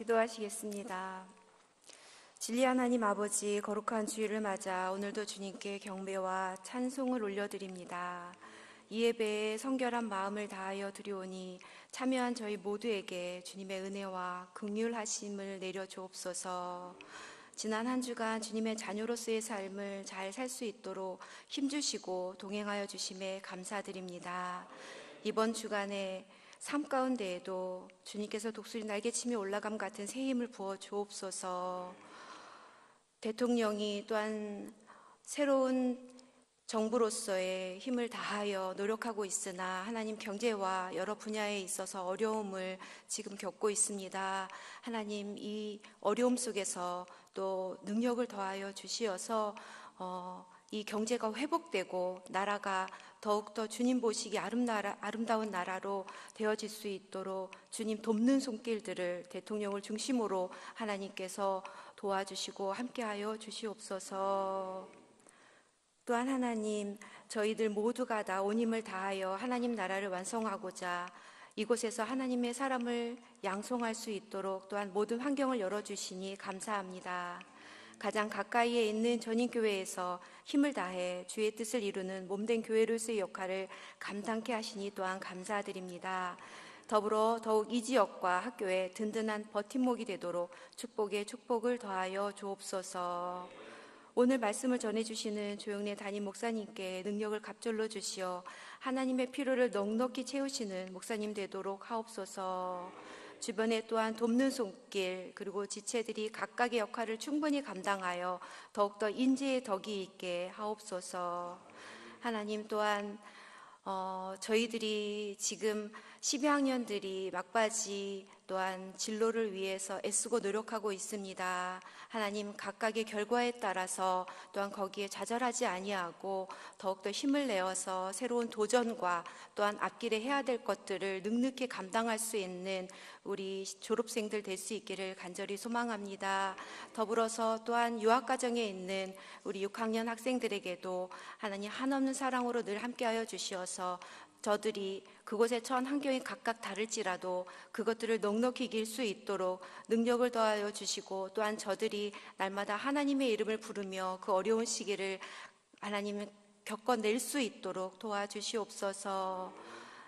기도하시겠습니다. 진리 하나님 아버지, 거룩한 주일을 맞아 오늘도 주님께 경배와 찬송을 올려드립니다. 이 예배에 성결한 마음을 다하여 드리오니 참여한 저희 모두에게 주님의 은혜와 긍휼하심을 내려 주옵소서. 지난 한 주간 주님의 자녀로서의 삶을 잘 살 수 있도록 힘주시고 동행하여 주심에 감사드립니다. 이번 주간에 삶 가운데에도 주님께서 독수리 날개치며 올라감 같은 새 힘을 부어 주옵소서. 대통령이 또한 새로운 정부로서의 힘을 다하여 노력하고 있으나 하나님 경제와 여러 분야에 있어서 어려움을 지금 겪고 있습니다. 하나님 이 어려움 속에서 또 능력을 더하여 주시어서 이 경제가 회복되고 나라가 더욱더 주님 보시기 아름다운 나라로 되어질 수 있도록 주님 돕는 손길들을 대통령을 중심으로 하나님께서 도와주시고 함께하여 주시옵소서. 또한 하나님, 저희들 모두가 다 온 힘을 다하여 하나님 나라를 완성하고자 이곳에서 하나님의 사람을 양성할 수 있도록 또한 모든 환경을 열어주시니 감사합니다. 가장 가까이에 있는 전인교회에서 힘을 다해 주의 뜻을 이루는 몸된 교회로서의 역할을 감당케 하시니 또한 감사드립니다. 더불어 더욱 이 지역과 학교에 든든한 버팀목이 되도록 축복에 축복을 더하여 주옵소서. 오늘 말씀을 전해주시는 조영래 담임 목사님께 능력을 갑절로 주시어 하나님의 필요를 넉넉히 채우시는 목사님 되도록 하옵소서. 주변에 또한 돕는 손길 그리고 지체들이 각각의 역할을 충분히 감당하여 더욱더 인재의 덕이 있게 하옵소서. 하나님 또한 저희들이 지금 12학년들이 막바지 또한 진로를 위해서 애쓰고 노력하고 있습니다. 하나님 각각의 결과에 따라서 또한 거기에 좌절하지 아니하고 더욱더 힘을 내어서 새로운 도전과 또한 앞길에 해야 될 것들을 넉넉히 감당할 수 있는 우리 졸업생들 될 수 있기를 간절히 소망합니다. 더불어서 또한 유학과정에 있는 우리 6학년 학생들에게도 하나님 한없는 사랑으로 늘 함께하여 주시어서 저들이 그곳에 처한 환경이 각각 다를지라도 그것들을 넉넉히 이길 수 있도록 능력을 더하여 주시고 또한 저들이 날마다 하나님의 이름을 부르며 그 어려운 시기를 하나님 겪어낼 수 있도록 도와주시옵소서.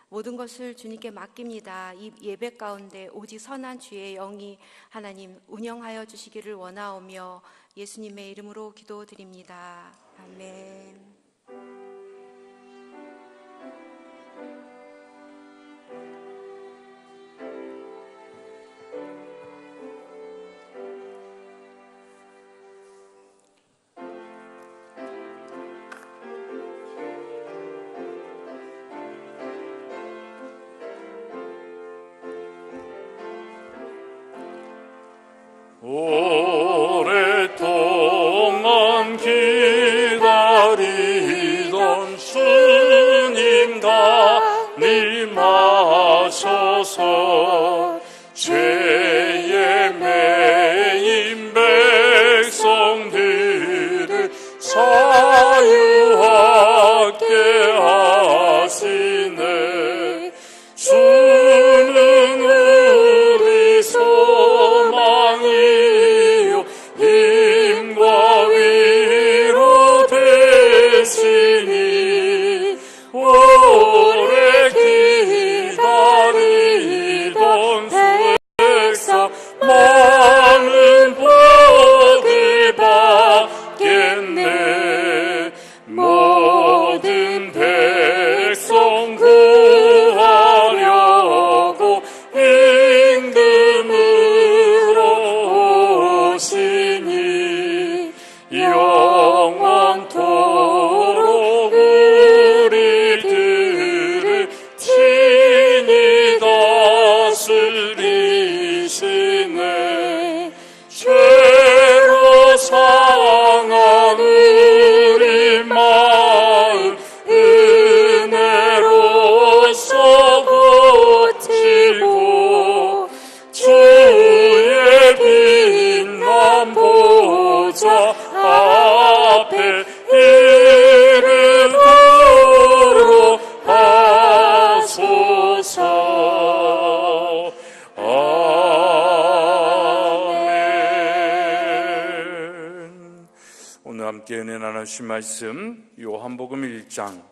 모든 것을 주님께 맡깁니다. 이 예배 가운데 오직 선한 주의 영이 하나님 운영하여 주시기를 원하오며 예수님의 이름으로 기도드립니다. 아멘. 오랫동안 기다리던 주님 담임하셔서 죄에 매인 백성들을 자유하게 하시네. 주는 우리 소망이요 힘과 위로 되시니 오래 기다리던 백성 많은 복을 받겠네. 모든 백성 구하려고 임금으로 오시니 영원토록 우리들을 친히 다스리시네. 죄로 상한 우리 마음 은혜로써 고치고 주의 빛난 보좌 앞에 이르도록 하소서. 아멘. 함께 은혜 나누신 말씀 요한복음 1장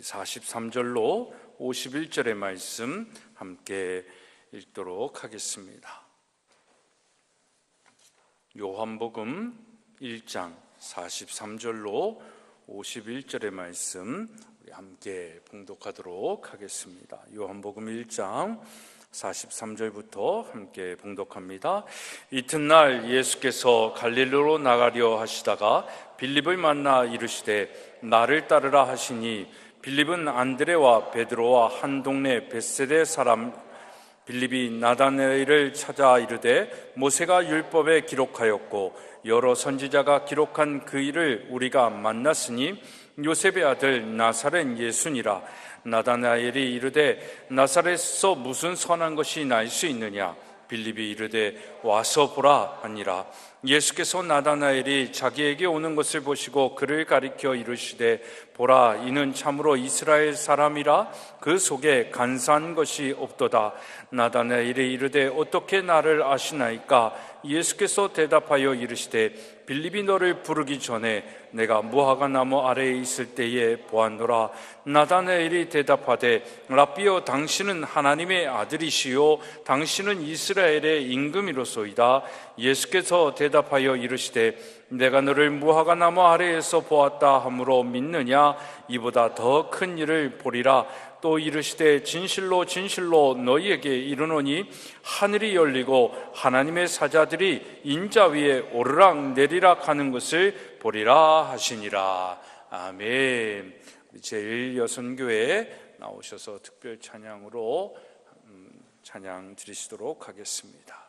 43절로 51절의 말씀 함께 읽도록 하겠습니다. 요한복음 1장 43절로 51절의 말씀 우리 함께 봉독하도록 하겠습니다. 요한복음 1장 43절부터 함께 봉독합니다. 이튿날 예수께서 갈릴리로 나가려 하시다가 빌립을 만나 이르시되 나를 따르라 하시니 빌립은 안드레와 베드로와 한 동네 벳세대 사람 빌립이 나다나엘을 찾아 이르되 모세가 율법에 기록하였고 여러 선지자가 기록한 그 일을 우리가 만났으니 요셉의 아들 나사렛 예수니라. 나다나엘이 이르되 나사렛에서 무슨 선한 것이 날 수 있느냐? 빌립이 이르되 와서 보라 하니라. 예수께서 나다나엘이 자기에게 오는 것을 보시고 그를 가리켜 이르시되 보라, 이는 참으로 이스라엘 사람이라. 그 속에 간사한 것이 없도다. 나다나엘이 이르되 어떻게 나를 아시나이까? 예수께서 대답하여 이르시되 빌립이 너를 부르기 전에 내가 무화과 나무 아래에 있을 때에 보았노라. 나다나엘이 대답하되 라삐여, 당신은 하나님의 아들이시요 당신은 이스라엘의 임금이로소이다. 예수께서 대답하여 이르시되 내가 너를 무화과 나무 아래에서 보았다 하므로 믿느냐? 이보다 더 큰 일을 보리라. 또 이르시되 진실로 진실로 너희에게 이르노니 하늘이 열리고 하나님의 사자들이 인자 위에 오르락 내리락 하는 것을 보리라 하시니라. 아멘. 제1여선교회에 나오셔서 특별 찬양으로 찬양 드리시도록 하겠습니다.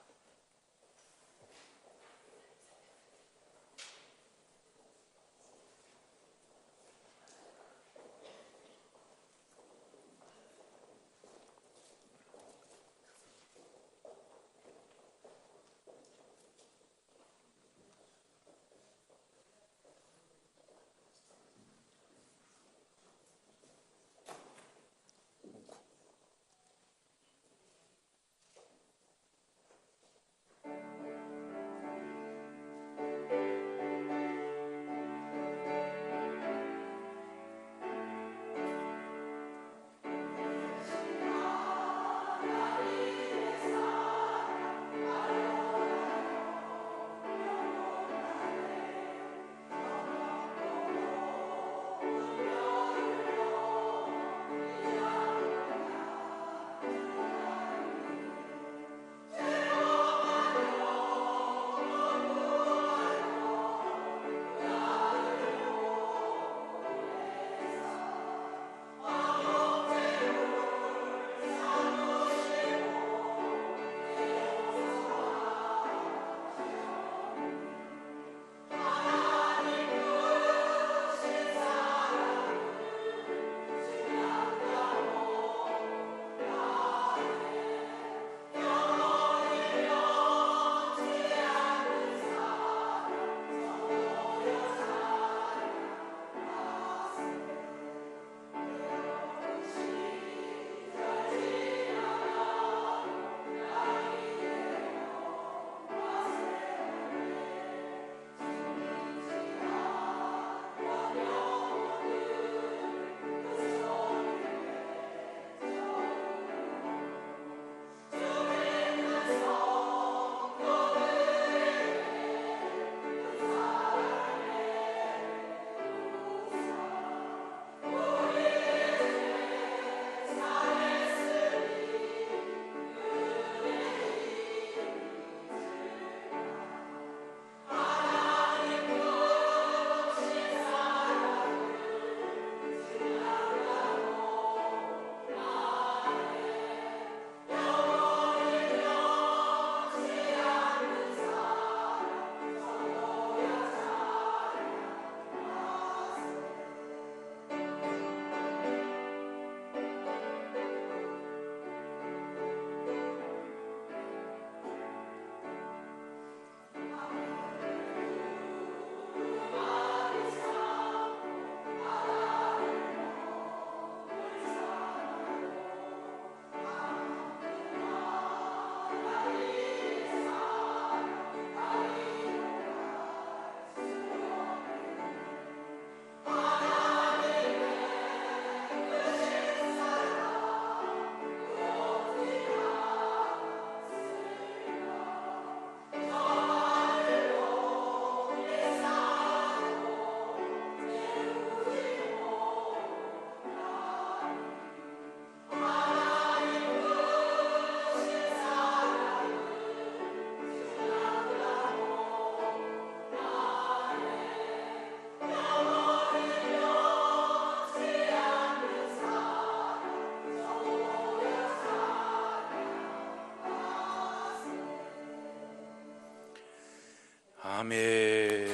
아멘.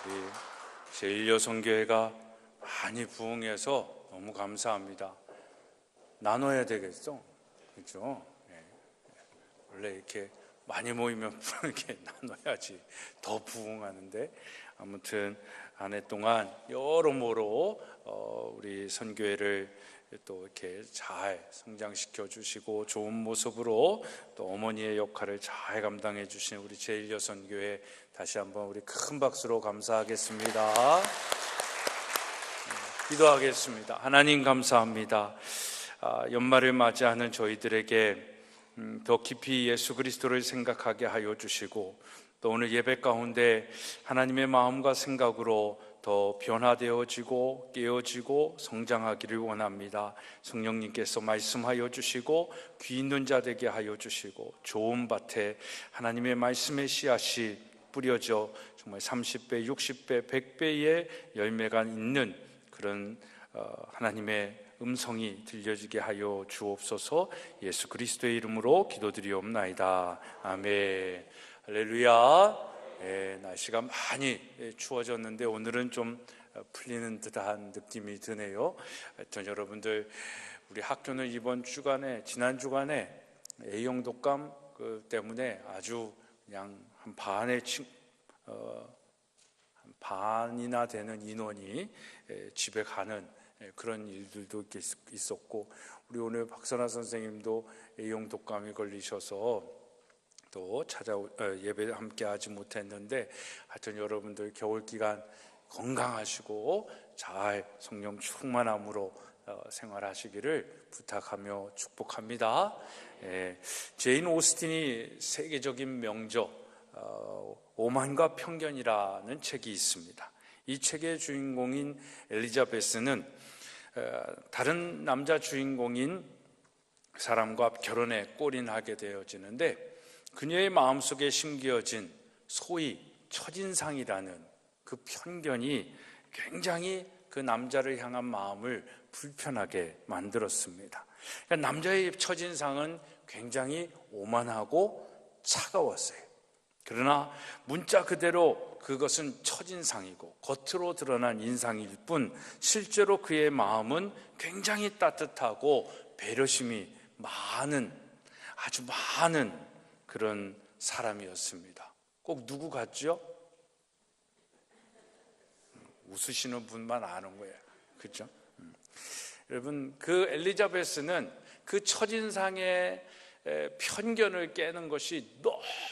우리 제1여성교회가 많이 부흥해서 너무 감사합니다. 나눠야 되겠죠? 그렇죠? 네. 원래 이렇게 많이 모이면 이렇게 나눠야지 더 부흥하는데, 아무튼 한 해 동안 여러모로 우리 선교회를 또 이렇게 잘 성장시켜 주시고 좋은 모습으로 또 어머니의 역할을 잘 감당해 주신 우리 제1여선교회 다시 한번 우리 큰 박수로 감사하겠습니다. 기도하겠습니다. 하나님 감사합니다. 연말을 맞이하는 저희들에게 더 깊이 예수 그리스도를 생각하게 하여 주시고, 또 오늘 예배 가운데 하나님의 마음과 생각으로 더 변화되어지고 깨어지고 성장하기를 원합니다. 성령님께서 말씀하여 주시고 귀 있는 자 되게 하여 주시고, 좋은 밭에 하나님의 말씀의 씨앗이 뿌려져 정말 30배, 60배, 100배의 열매가 있는 그런 하나님의 음성이 들려지게 하여 주옵소서. 예수 그리스도의 이름으로 기도드리옵나이다. 아멘. 할렐루야. 날씨가 많이 추워졌는데 오늘은 좀 풀리는 듯한 느낌이 드네요. 하여튼 여러분들, 우리 학교는 이번 주간에, 지난 주간에 A형 독감 때문에 아주 그냥 한 반이나 되는 인원이 집에 가는 그런 일들도 있었고, 우리 오늘 박선아 선생님도 A형 독감에 걸리셔서 또 예배 함께 하지 못했는데, 하여튼 여러분들 겨울 기간 건강하시고 잘 성령 충만함으로 생활하시기를 부탁하며 축복합니다. 제인 오스틴이 세계적인 명저 오만과 편견이라는 책이 있습니다. 이 책의 주인공인 엘리자베스는 다른 남자 주인공인 사람과 결혼에 골인하게 되어지는데, 그녀의 마음속에 심겨진 소위 첫인상이라는 그 편견이 굉장히 그 남자를 향한 마음을 불편하게 만들었습니다. 그러니까 남자의 첫인상은 굉장히 오만하고 차가웠어요. 그러나 문자 그대로 그것은 첫인상이고 겉으로 드러난 인상일 뿐, 실제로 그의 마음은 굉장히 따뜻하고 배려심이 많은, 아주 많은 그런 사람이었습니다. 꼭 누구 같죠? 웃으시는 분만 아는 거예요. 그렇죠? 여러분, 그 엘리자베스는 그 첫인상의 편견을 깨는 것이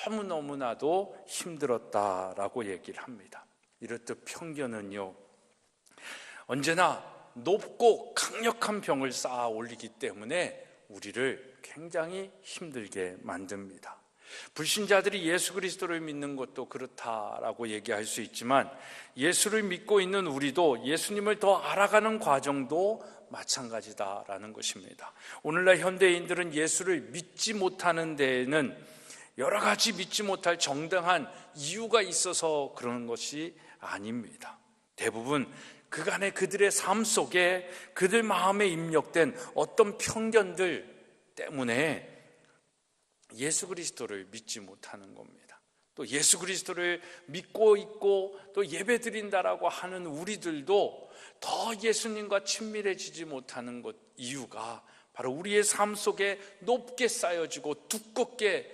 너무너무나도 힘들었다라고 얘기를 합니다. 이렇듯 편견은요, 언제나 높고 강력한 병을 쌓아 올리기 때문에 우리를 굉장히 힘들게 만듭니다. 불신자들이 예수 그리스도를 믿는 것도 그렇다라고 얘기할 수 있지만, 예수를 믿고 있는 우리도 예수님을 더 알아가는 과정도 마찬가지다라는 것입니다. 오늘날 현대인들은 예수를 믿지 못하는 데에는 여러 가지 믿지 못할 정당한 이유가 있어서 그러는 것이 아닙니다. 대부분 그간의 그들의 삶 속에 그들 마음에 입력된 어떤 편견들 때문에 예수 그리스도를 믿지 못하는 겁니다. 또 예수 그리스도를 믿고 있고 또 예배 드린다라고 하는 우리들도 더 예수님과 친밀해지지 못하는 것 이유가 바로 우리의 삶 속에 높게 쌓여지고 두껍게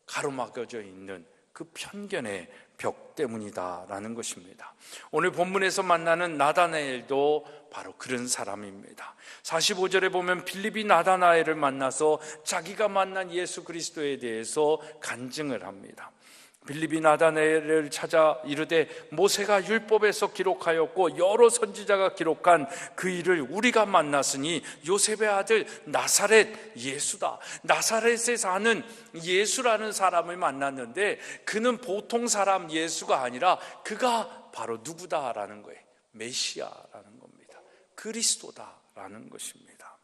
가로막혀져 있는 그 편견의 벽 때문이다라는 것입니다. 오늘 본문에서 만나는 나다나엘도 바로 그런 사람입니다. 45절에 보면 빌립이 나다나엘을 만나서 자기가 만난 예수 그리스도에 대해서 간증을 합니다. 빌립이 나다나엘을 찾아 이르되 모세가 율법에서 기록하였고 여러 선지자가 기록한 그 일을 우리가 만났으니 요셉의 아들 나사렛 예수다. 나사렛에 사는 예수라는 사람을 만났는데 그는 보통 사람 예수가 아니라 그가 바로 누구다라는 거예요. 메시아라는 겁니다. 그리스도다라는 것입니다.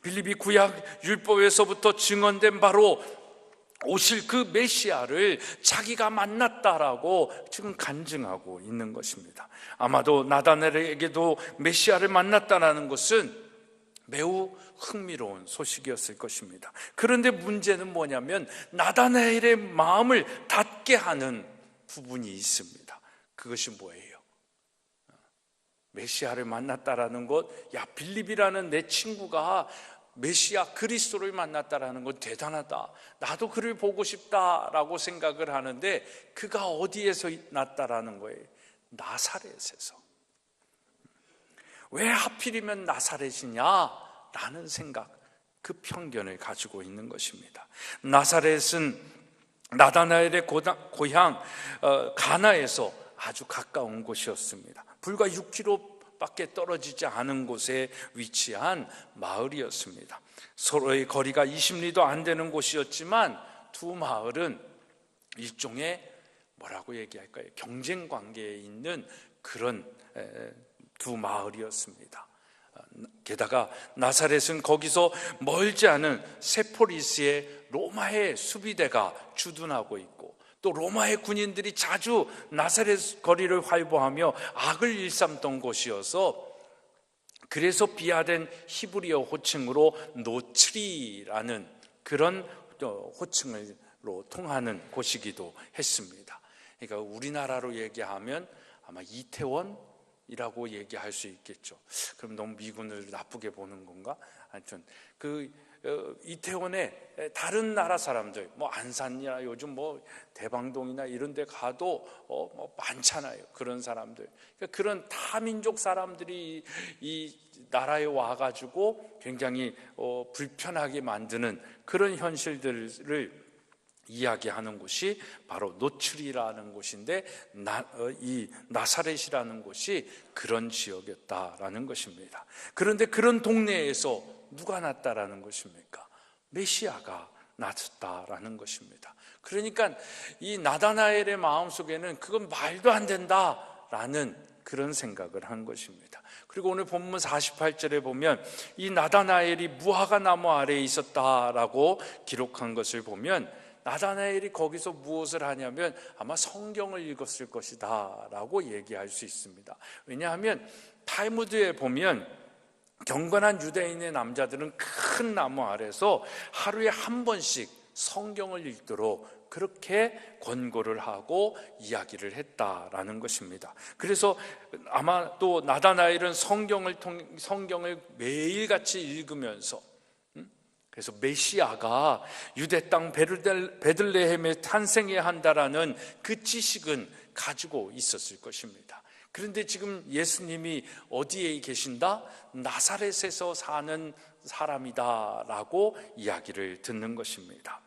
빌립이 구약 율법에서부터 증언된 바로 오실 그 메시아를 자기가 만났다라고 지금 간증하고 있는 것입니다. 아마도 나다나엘에게도 메시아를 만났다라는 것은 매우 흥미로운 소식이었을 것입니다. 그런데 문제는 뭐냐면 나다나엘의 마음을 닫게 하는 부분이 있습니다. 그것이 뭐예요? 메시아를 만났다라는 것, 야, 빌립이라는 내 친구가 메시아 그리스도를 만났다라는 건 대단하다, 나도 그를 보고 싶다라고 생각을 하는데 그가 어디에서 났다라는 거예요? 나사렛에서. 왜 하필이면 나사렛이냐? 라는 생각, 그 편견을 가지고 있는 것입니다. 나사렛은 나다나엘의 고향 가나에서 아주 가까운 곳이었습니다. 불과 6km밖에 떨어지지 않은 곳에 위치한 마을이었습니다. 서로의 거리가 20리도 안 되는 곳이었지만 두 마을은 일종의 뭐라고 얘기할까요? 경쟁 관계에 있는 그런 두 마을이었습니다. 게다가 나사렛은 거기서 멀지 않은 세포리스의 로마의 수비대가 주둔하고 있고, 또 로마의 군인들이 자주 나사렛 거리를 활보하며 악을 일삼던 곳이어서, 그래서 비하된 히브리어 호칭으로 노츠리라는 그런 호칭으로 통하는 곳이기도 했습니다. 그러니까 우리나라로 얘기하면 아마 이태원이라고 얘기할 수 있겠죠. 그럼 너무 미군을 나쁘게 보는 건가? 하여튼 이태원에 다른 나라 사람들, 뭐 안산이나 요즘 뭐 대방동이나 이런 데 가도 뭐 많잖아요. 그런 사람들. 그러니까 그런 타민족 사람들이 이 나라에 와가지고 굉장히 불편하게 만드는 그런 현실들을 이야기하는 곳이 바로 노출이라는 곳인데, 이 나사렛이라는 곳이 그런 지역이었다라는 것입니다. 그런데 그런 동네에서 누가 났다라는 것입니까? 메시아가 났다라는 것입니다. 그러니까 이 나다나엘의 마음속에는 그건 말도 안 된다라는 그런 생각을 한 것입니다. 그리고 오늘 본문 48절에 보면 이 나다나엘이 무화과 나무 아래에 있었다라고 기록한 것을 보면, 나다나엘이 거기서 무엇을 하냐면 아마 성경을 읽었을 것이다 라고 얘기할 수 있습니다. 왜냐하면 탈무드에 보면 경건한 유대인의 남자들은 큰 나무 아래서 하루에 한 번씩 성경을 읽도록 그렇게 권고를 하고 이야기를 했다라는 것입니다. 그래서 아마 또 나다나엘은 성경을 매일같이 읽으면서, 그래서 메시아가 유대 땅 베들레헴에 탄생해야 한다라는 그 지식은 가지고 있었을 것입니다. 그런데 지금 예수님이 어디에 계신다? 나사렛에서 사는 사람이다라고 이야기를 듣는 것입니다.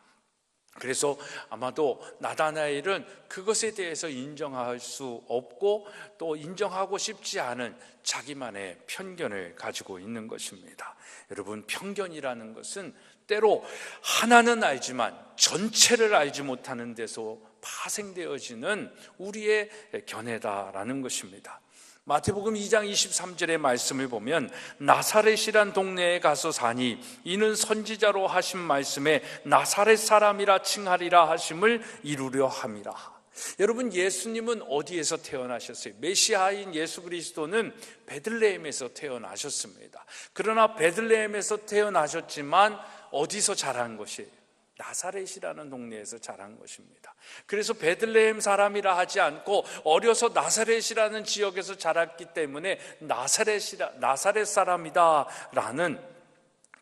그래서 아마도 나다나엘은 그것에 대해서 인정할 수 없고 또 인정하고 싶지 않은 자기만의 편견을 가지고 있는 것입니다. 여러분, 편견이라는 것은 때로 하나는 알지만 전체를 알지 못하는 데서 파생되어지는 우리의 견해다라는 것입니다. 마태복음 2장 23절의 말씀을 보면 나사렛이란 동네에 가서 사니 이는 선지자로 하신 말씀에 나사렛 사람이라 칭하리라 하심을 이루려 함이라. 여러분, 예수님은 어디에서 태어나셨어요? 메시아인 예수 그리스도는 베들레헴에서 태어나셨습니다. 그러나 베들레헴에서 태어나셨지만 어디서 자란 것이에요? 나사렛이라는 동네에서 자란 것입니다. 그래서 베들레헴 사람이라 하지 않고 어려서 나사렛이라는 지역에서 자랐기 때문에 나사렛 사람이다라는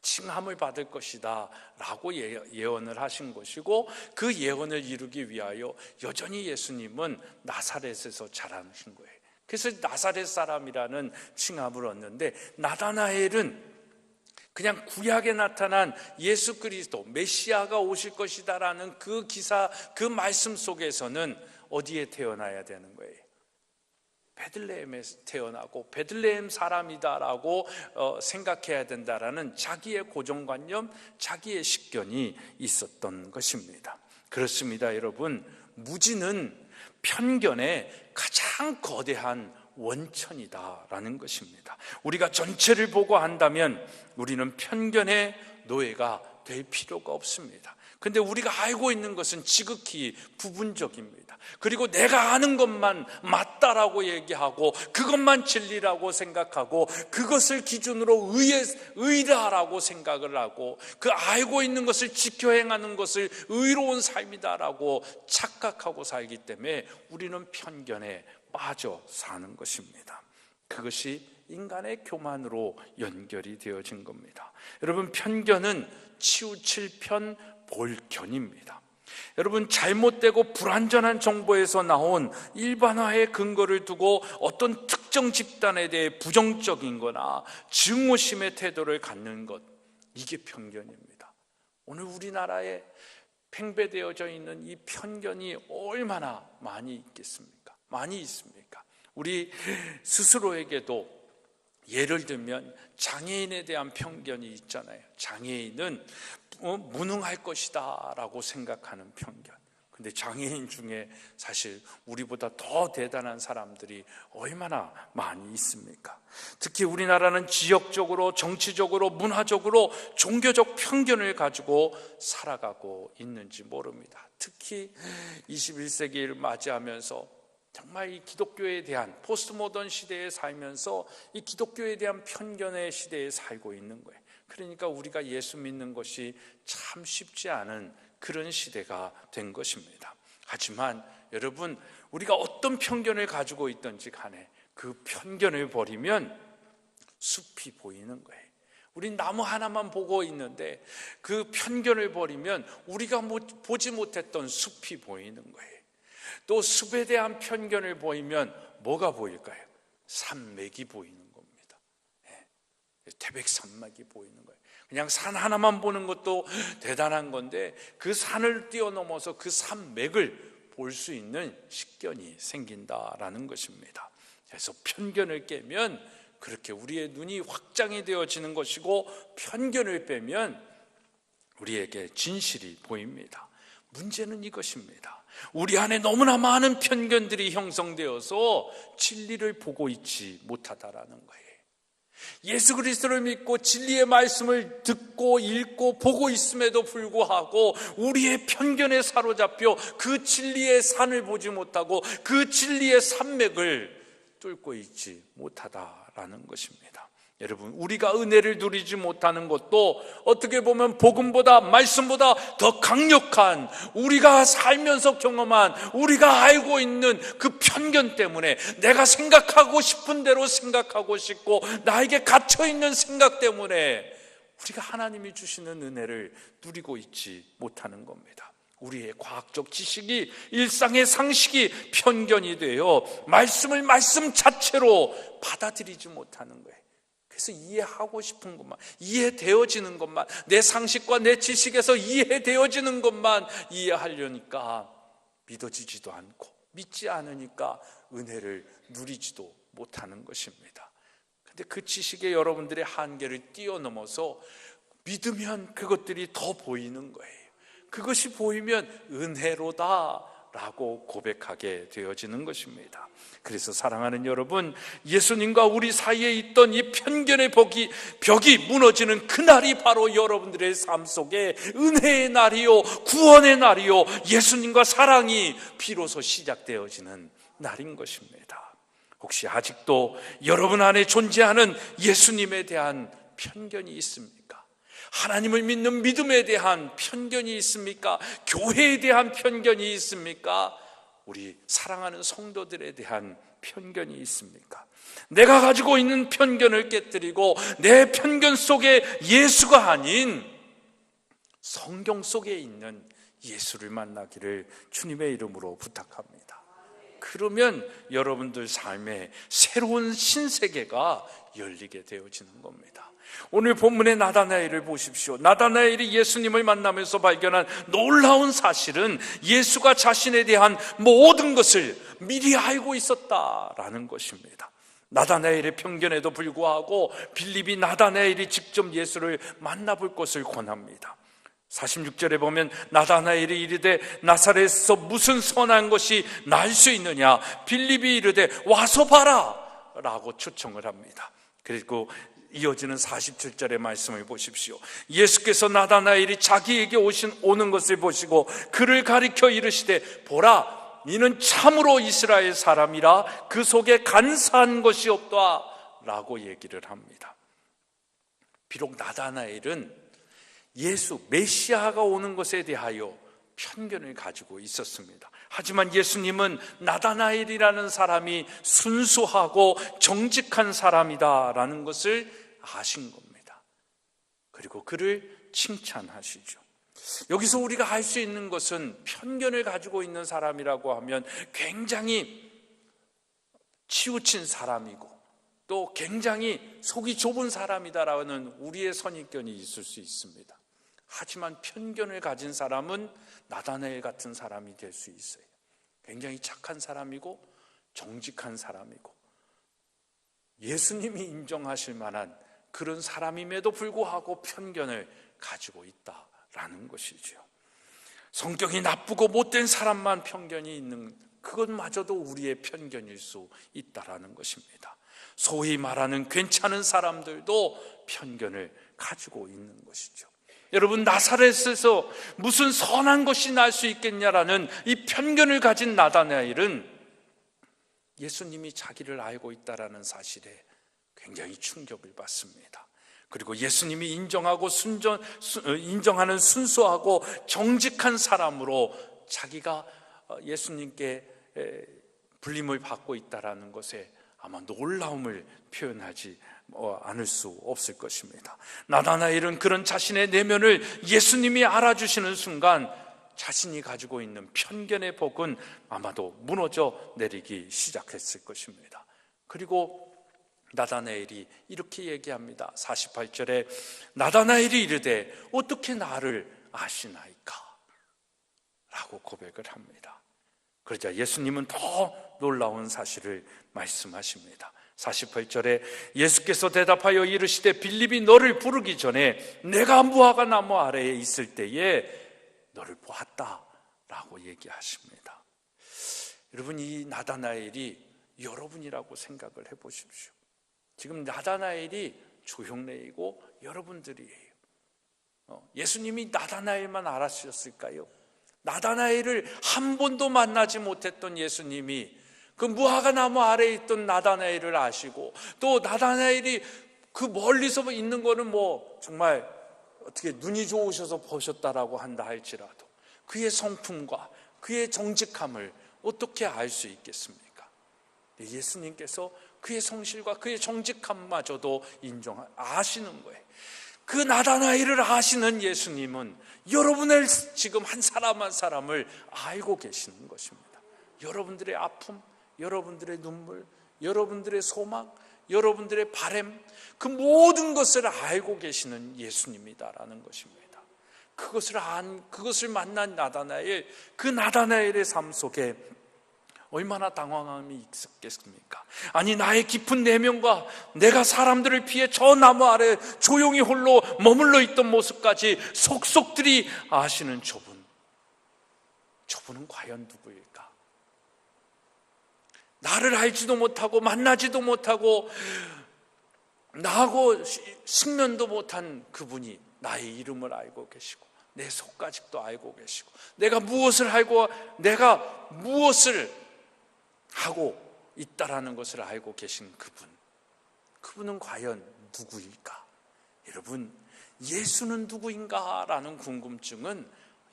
칭함을 받을 것이다 라고 예언을 하신 것이고, 그 예언을 이루기 위하여 여전히 예수님은 나사렛에서 자라신 거예요. 그래서 나사렛 사람이라는 칭함을 얻는데, 나다나엘은 그냥 구약에 나타난 예수 그리스도 메시아가 오실 것이다라는 그 기사, 그 말씀 속에서는 어디에 태어나야 되는 거예요? 베들레헴에 태어나고 베들레헴 사람이다라고 생각해야 된다라는 자기의 고정관념, 자기의 식견이 있었던 것입니다. 그렇습니다, 여러분. 무지는 편견의 가장 거대한 원천이다라는 것입니다. 우리가 전체를 보고 한다면 우리는 편견의 노예가 될 필요가 없습니다. 근데 우리가 알고 있는 것은 지극히 부분적입니다. 그리고 내가 아는 것만 맞다라고 얘기하고 그것만 진리라고 생각하고 그것을 기준으로 의라라고 생각을 하고 그 알고 있는 것을 지켜 행하는 것을 의로운 삶이다라고 착각하고 살기 때문에 우리는 편견에 빠져 사는 것입니다. 그것이 인간의 교만으로 연결이 되어진 겁니다. 여러분, 편견은 치우칠 편 볼견입니다. 여러분, 잘못되고 불완전한 정보에서 나온 일반화의 근거를 두고 어떤 특정 집단에 대해 부정적인 거나 증오심의 태도를 갖는 것, 이게 편견입니다. 오늘 우리나라에 팽배되어져 있는 이 편견이 얼마나 많이 있겠습니까? 많이 있습니까? 우리 스스로에게도 예를 들면 장애인에 대한 편견이 있잖아요. 장애인은 무능할 것이다 라고 생각하는 편견. 근데 장애인 중에 사실 우리보다 더 대단한 사람들이 얼마나 많이 있습니까? 특히 우리나라는 지역적으로, 정치적으로, 문화적으로, 종교적 편견을 가지고 살아가고 있는지 모릅니다. 특히 21세기를 맞이하면서 정말 이 기독교에 대한 포스트 모던 시대에 살면서 이 기독교에 대한 편견의 시대에 살고 있는 거예요. 그러니까 우리가 예수 믿는 것이 참 쉽지 않은 그런 시대가 된 것입니다. 하지만 여러분, 우리가 어떤 편견을 가지고 있든지 간에 그 편견을 버리면 숲이 보이는 거예요. 우린 나무 하나만 보고 있는데 그 편견을 버리면 우리가 보지 못했던 숲이 보이는 거예요. 또 숲에 대한 편견을 보이면 뭐가 보일까요? 산맥이 보이는 겁니다. 태백산맥이 보이는 거예요. 그냥 산 하나만 보는 것도 대단한 건데 그 산을 뛰어넘어서 그 산맥을 볼 수 있는 식견이 생긴다라는 것입니다. 그래서 편견을 깨면 그렇게 우리의 눈이 확장이 되어지는 것이고, 편견을 빼면 우리에게 진실이 보입니다. 문제는 이것입니다. 우리 안에 너무나 많은 편견들이 형성되어서 진리를 보고 있지 못하다라는 거예요. 예수 그리스도를 믿고 진리의 말씀을 듣고 읽고 보고 있음에도 불구하고 우리의 편견에 사로잡혀 그 진리의 산을 보지 못하고 그 진리의 산맥을 뚫고 있지 못하다라는 것입니다. 여러분, 우리가 은혜를 누리지 못하는 것도 어떻게 보면 복음보다, 말씀보다 더 강력한, 우리가 살면서 경험한, 우리가 알고 있는 그 편견 때문에, 내가 생각하고 싶은 대로 생각하고 싶고 나에게 갇혀있는 생각 때문에 우리가 하나님이 주시는 은혜를 누리고 있지 못하는 겁니다. 우리의 과학적 지식이, 일상의 상식이 편견이 되어 말씀을 말씀 자체로 받아들이지 못하는 거예요. 그래서 이해하고 싶은 것만, 이해되어지는 것만, 내 상식과 내 지식에서 이해되어지는 것만 이해하려니까 믿어지지도 않고, 믿지 않으니까 은혜를 누리지도 못하는 것입니다. 근데 그 지식에 여러분들의 한계를 뛰어넘어서 믿으면 그것들이 더 보이는 거예요. 그것이 보이면 은혜로다 라고 고백하게 되어지는 것입니다. 그래서 사랑하는 여러분, 예수님과 우리 사이에 있던 이 편견의 벽이 무너지는 그날이 바로 여러분들의 삶 속에 은혜의 날이요, 구원의 날이요, 예수님과 사랑이 비로소 시작되어지는 날인 것입니다. 혹시 아직도 여러분 안에 존재하는 예수님에 대한 편견이 있습니까? 하나님을 믿는 믿음에 대한 편견이 있습니까? 교회에 대한 편견이 있습니까? 우리 사랑하는 성도들에 대한 편견이 있습니까? 내가 가지고 있는 편견을 깨뜨리고 내 편견 속에 예수가 아닌 성경 속에 있는 예수를 만나기를 주님의 이름으로 부탁합니다. 그러면 여러분들 삶에 새로운 신세계가 열리게 되어지는 겁니다. 오늘 본문의 나다나엘을 보십시오. 나다나엘이 예수님을 만나면서 발견한 놀라운 사실은 예수가 자신에 대한 모든 것을 미리 알고 있었다라는 것입니다. 나다나엘의 편견에도 불구하고 빌립이 나다나엘이 직접 예수를 만나볼 것을 권합니다. 46절에 보면 나다나엘이 이르되 나사렛에서 무슨 선한 것이 날 수 있느냐? 빌립이 이르되 와서 봐라 라고 초청을 합니다. 그리고 이어지는 47절의 말씀을 보십시오. 예수께서 나다나엘이 자기에게 오는 것을 보시고 그를 가리켜 이르시되 보라, 이는 참으로 이스라엘 사람이라 그 속에 간사한 것이 없다 라고 얘기를 합니다. 비록 나다나엘은 예수 메시아가 오는 것에 대하여 편견을 가지고 있었습니다. 하지만 예수님은 나다나엘이라는 사람이 순수하고 정직한 사람이다라는 것을 아신 겁니다. 그리고 그를 칭찬하시죠. 여기서 우리가 알 수 있는 것은 편견을 가지고 있는 사람이라고 하면 굉장히 치우친 사람이고 또 굉장히 속이 좁은 사람이다라는 우리의 선입견이 있을 수 있습니다. 하지만 편견을 가진 사람은 나다나엘 같은 사람이 될 수 있어요. 굉장히 착한 사람이고 정직한 사람이고 예수님이 인정하실 만한 그런 사람임에도 불구하고 편견을 가지고 있다라는 것이죠. 성격이 나쁘고 못된 사람만 편견이 있는 그것마저도 우리의 편견일 수 있다라는 것입니다. 소위 말하는 괜찮은 사람들도 편견을 가지고 있는 것이죠. 여러분, 나사렛에서 무슨 선한 것이 날 수 있겠냐라는 이 편견을 가진 나다나엘은 예수님이 자기를 알고 있다라는 사실에 굉장히 충격을 받습니다. 그리고 예수님이 인정하는 순수하고 정직한 사람으로 자기가 예수님께 불림을 받고 있다라는 것에 아마 놀라움을 표현하지 않을 수 없을 것입니다. 나다나엘은 그런 자신의 내면을 예수님이 알아주시는 순간 자신이 가지고 있는 편견의 복은 아마도 무너져 내리기 시작했을 것입니다. 그리고 나다나엘이 이렇게 얘기합니다. 48절에 나다나엘이 이르되 어떻게 나를 아시나이까? 라고 고백을 합니다. 그러자 예수님은 더 놀라운 사실을 말씀하십니다. 48절에 예수께서 대답하여 이르시되 빌립이 너를 부르기 전에 내가 무화과 나무 아래에 있을 때에 너를 보았다 라고 얘기하십니다. 여러분, 이 나다나엘이 여러분이라고 생각을 해보십시오. 지금 나다나엘이 조형래이고 여러분들이에요. 예수님이 나다나엘만 알았을까요? 나다나엘을 한 번도 만나지 못했던 예수님이 그 무화과 나무 아래에 있던 나다나엘을 아시고 또 나다나엘이 그 멀리서 있는 거는 뭐 정말 어떻게 눈이 좋으셔서 보셨다라고 한다 할지라도 그의 성품과 그의 정직함을 어떻게 알 수 있겠습니까? 예수님께서 그의 성실과 그의 정직함마저도 아시는 거예요. 그 나다나엘을 아시는 예수님은 여러분을 지금 한 사람 한 사람을 알고 계시는 것입니다. 여러분들의 아픔, 여러분들의 눈물, 여러분들의 소망, 여러분들의 바람, 그 모든 것을 알고 계시는 예수님이다라는 것입니다. 그것을 만난 나다나엘, 그 나다나엘의 삶 속에 얼마나 당황함이 있었겠습니까? 아니, 나의 깊은 내면과 내가 사람들을 피해 저 나무 아래 조용히 홀로 머물러 있던 모습까지 속속들이 아시는 저분은 과연 누구일까? 나를 알지도 못하고 만나지도 못하고 나하고 식면도 못한 그분이 나의 이름을 알고 계시고 내 속가직도 알고 계시고 내가 무엇을 하고 있다라는 것을 알고 계신 그분은 과연 누구일까? 여러분, 예수는 누구인가? 라는 궁금증은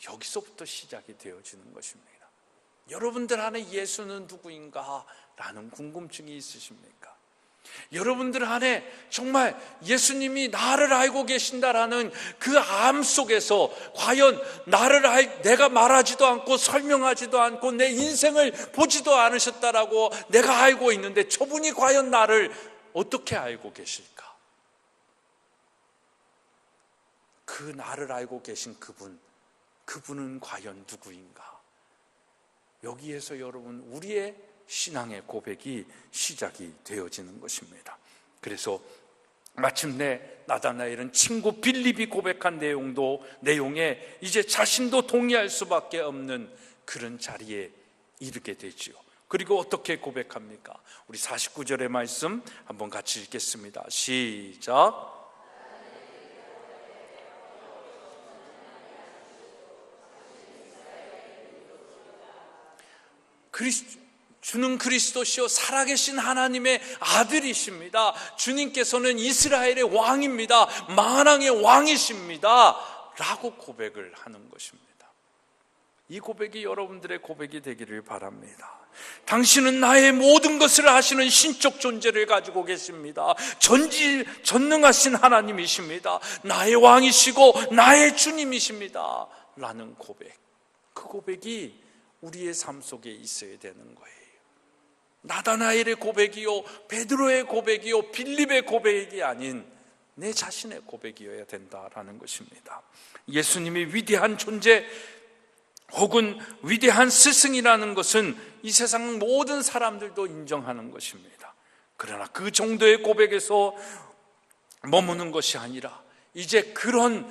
여기서부터 시작이 되어지는 것입니다. 여러분들 안에 예수는 누구인가? 라는 궁금증이 있으십니까? 여러분들 안에 정말 예수님이 나를 알고 계신다라는 그 암 속에서 과연 내가 말하지도 않고 설명하지도 않고 내 인생을 보지도 않으셨다라고 내가 알고 있는데 저분이 과연 나를 어떻게 알고 계실까? 그 나를 알고 계신 그분은 과연 누구인가? 여기에서 여러분, 우리의 신앙의 고백이 시작이 되어지는 것입니다. 그래서 마침내 나다나엘은 친구 빌립이 고백한 내용에 이제 자신도 동의할 수밖에 없는 그런 자리에 이르게 되지요. 그리고 어떻게 고백합니까? 우리 49절의 말씀 한번 같이 읽겠습니다. 시작. 주는 그리스도시요 살아계신 하나님의 아들이십니다. 주님께서는 이스라엘의 왕입니다. 만왕의 왕이십니다 라고 고백을 하는 것입니다. 이 고백이 여러분들의 고백이 되기를 바랍니다. 당신은 나의 모든 것을 하시는 신적 존재를 가지고 계십니다. 전능하신 하나님이십니다. 나의 왕이시고 나의 주님이십니다 라는 고백, 그 고백이 우리의 삶 속에 있어야 되는 거예요. 나다나엘의 고백이요, 베드로의 고백이요, 빌립의 고백이 아닌 내 자신의 고백이어야 된다라는 것입니다. 예수님이 위대한 존재 혹은 위대한 스승이라는 것은 이 세상 모든 사람들도 인정하는 것입니다. 그러나 그 정도의 고백에서 머무는 것이 아니라 이제 그런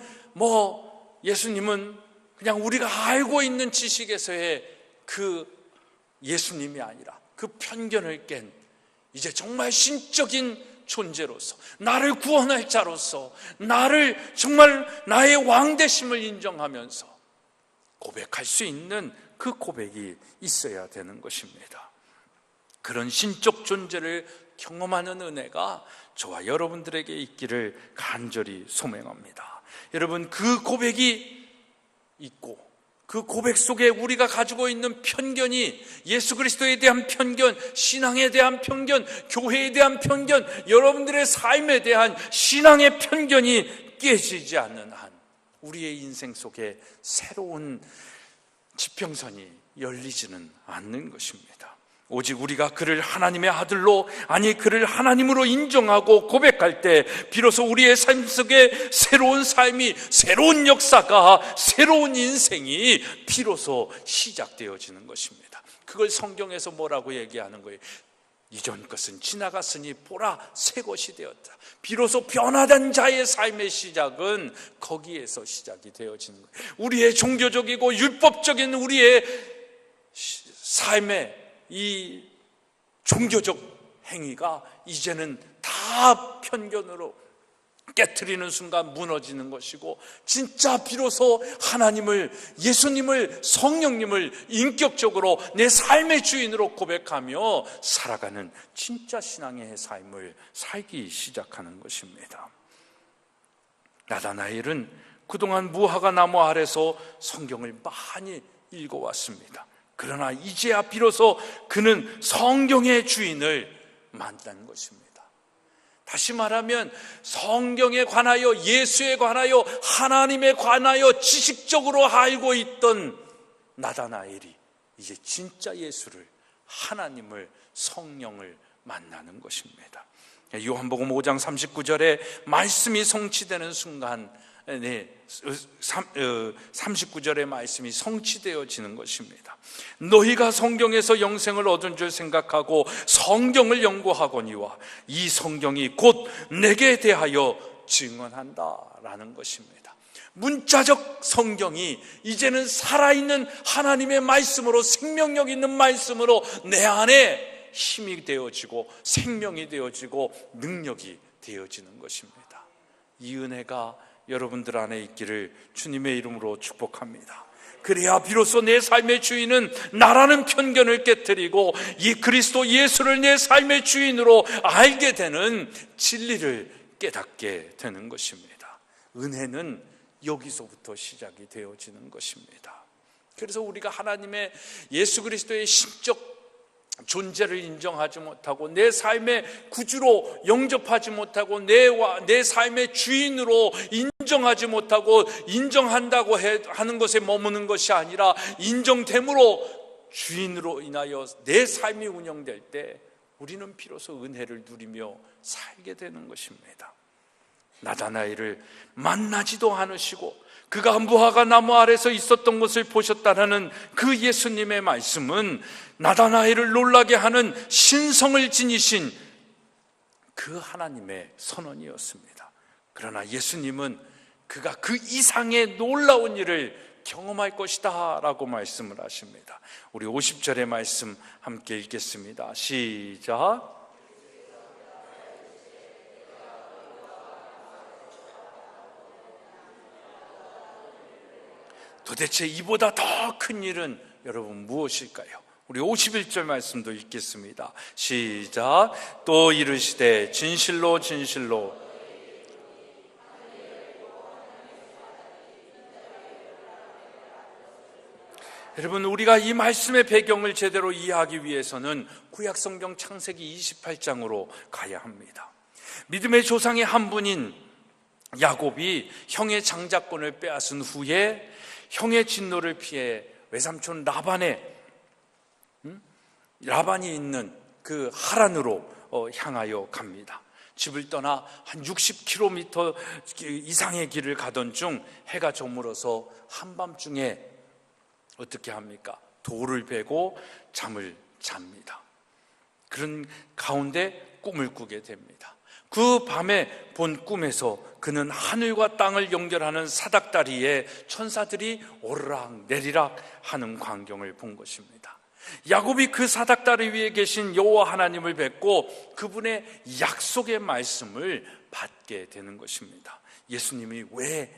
예수님은 그냥 우리가 알고 있는 지식에서의 그 예수님이 아니라 그 편견을 깬 이제 정말 신적인 존재로서, 나를 구원할 자로서, 나를 정말 나의 왕되심을 인정하면서 고백할 수 있는 그 고백이 있어야 되는 것입니다. 그런 신적 존재를 경험하는 은혜가 저와 여러분들에게 있기를 간절히 소망합니다. 여러분, 그 고백이 있고 그 고백 속에 우리가 가지고 있는 편견이, 예수 그리스도에 대한 편견, 신앙에 대한 편견, 교회에 대한 편견, 여러분들의 삶에 대한 신앙의 편견이 깨지지 않는 한 우리의 인생 속에 새로운 지평선이 열리지는 않는 것입니다. 오직 우리가 그를 하나님의 아들로, 아니 그를 하나님으로 인정하고 고백할 때 비로소 우리의 삶 속에 새로운 삶이, 새로운 역사가, 새로운 인생이 비로소 시작되어지는 것입니다. 그걸 성경에서 뭐라고 얘기하는 거예요? 이전 것은 지나갔으니 보라 새 것이 되었다. 비로소 변화된 자의 삶의 시작은 거기에서 시작이 되어지는 거예요. 우리의 종교적이고 율법적인 우리의 삶의 이 종교적 행위가 이제는 다 편견으로 깨트리는 순간 무너지는 것이고, 진짜 비로소 하나님을, 예수님을, 성령님을 인격적으로 내 삶의 주인으로 고백하며 살아가는 진짜 신앙의 삶을 살기 시작하는 것입니다. 나다나엘은 그동안 무화과 나무 아래서 성경을 많이 읽어왔습니다. 그러나 이제야 비로소 그는 성경의 주인을 만난 것입니다. 다시 말하면 성경에 관하여, 예수에 관하여, 하나님에 관하여 지식적으로 알고 있던 나다나엘이 이제 진짜 예수를, 하나님을, 성령을 만나는 것입니다. 요한복음 5장 39절에 말씀이 성취되는 순간 39절의 말씀이 성취되어지는 것입니다. 너희가 성경에서 영생을 얻은 줄 생각하고 성경을 연구하거니와 이 성경이 곧 내게 대하여 증언한다라는 것입니다. 문자적 성경이 이제는 살아있는 하나님의 말씀으로, 생명력 있는 말씀으로 내 안에 힘이 되어지고 생명이 되어지고 능력이 되어지는 것입니다. 이 은혜가 여러분들 안에 있기를 주님의 이름으로 축복합니다. 그래야 비로소 내 삶의 주인은 나라는 편견을 깨뜨리고 이 그리스도 예수를 내 삶의 주인으로 알게 되는 진리를 깨닫게 되는 것입니다. 은혜는 여기서부터 시작이 되어지는 것입니다. 그래서 우리가 하나님의, 예수 그리스도의 신적 존재를 인정하지 못하고 내 삶의 구주로 영접하지 못하고 내 삶의 주인으로 인정하지 못하고 인정한다고 하는 것에 머무는 것이 아니라 인정됨으로 주인으로 인하여 내 삶이 운영될 때 우리는 비로소 은혜를 누리며 살게 되는 것입니다. 나다나엘을 만나지도 않으시고 그가 무화과 나무 아래서 있었던 것을 보셨다라는 그 예수님의 말씀은 나다나엘을 놀라게 하는 신성을 지니신 그 하나님의 선언이었습니다. 그러나 예수님은 그가 그 이상의 놀라운 일을 경험할 것이다 라고 말씀을 하십니다. 우리 50절의 말씀 함께 읽겠습니다. 시작. 도대체 이보다 더 큰 일은 여러분 무엇일까요? 우리 51절 말씀도 읽겠습니다. 시작. 또 이르시되 진실로 진실로 여러분, 우리가 이 말씀의 배경을 제대로 이해하기 위해서는 구약성경 창세기 28장으로 가야 합니다. 믿음의 조상의 한 분인 야곱이 형의 장자권을 빼앗은 후에 형의 진노를 피해 외삼촌 라반이 있는 그 하란으로 향하여 갑니다. 집을 떠나 한 60km 이상의 길을 가던 중 해가 저물어서 한밤중에 어떻게 합니까? 돌을 베고 잠을 잡니다. 그런 가운데 꿈을 꾸게 됩니다. 그 밤에 본 꿈에서 그는 하늘과 땅을 연결하는 사닥다리에 천사들이 오르락 내리락 하는 광경을 본 것입니다. 야곱이 그 사닥다리 위에 계신 여호와 하나님을 뵙고 그분의 약속의 말씀을 받게 되는 것입니다. 예수님이 왜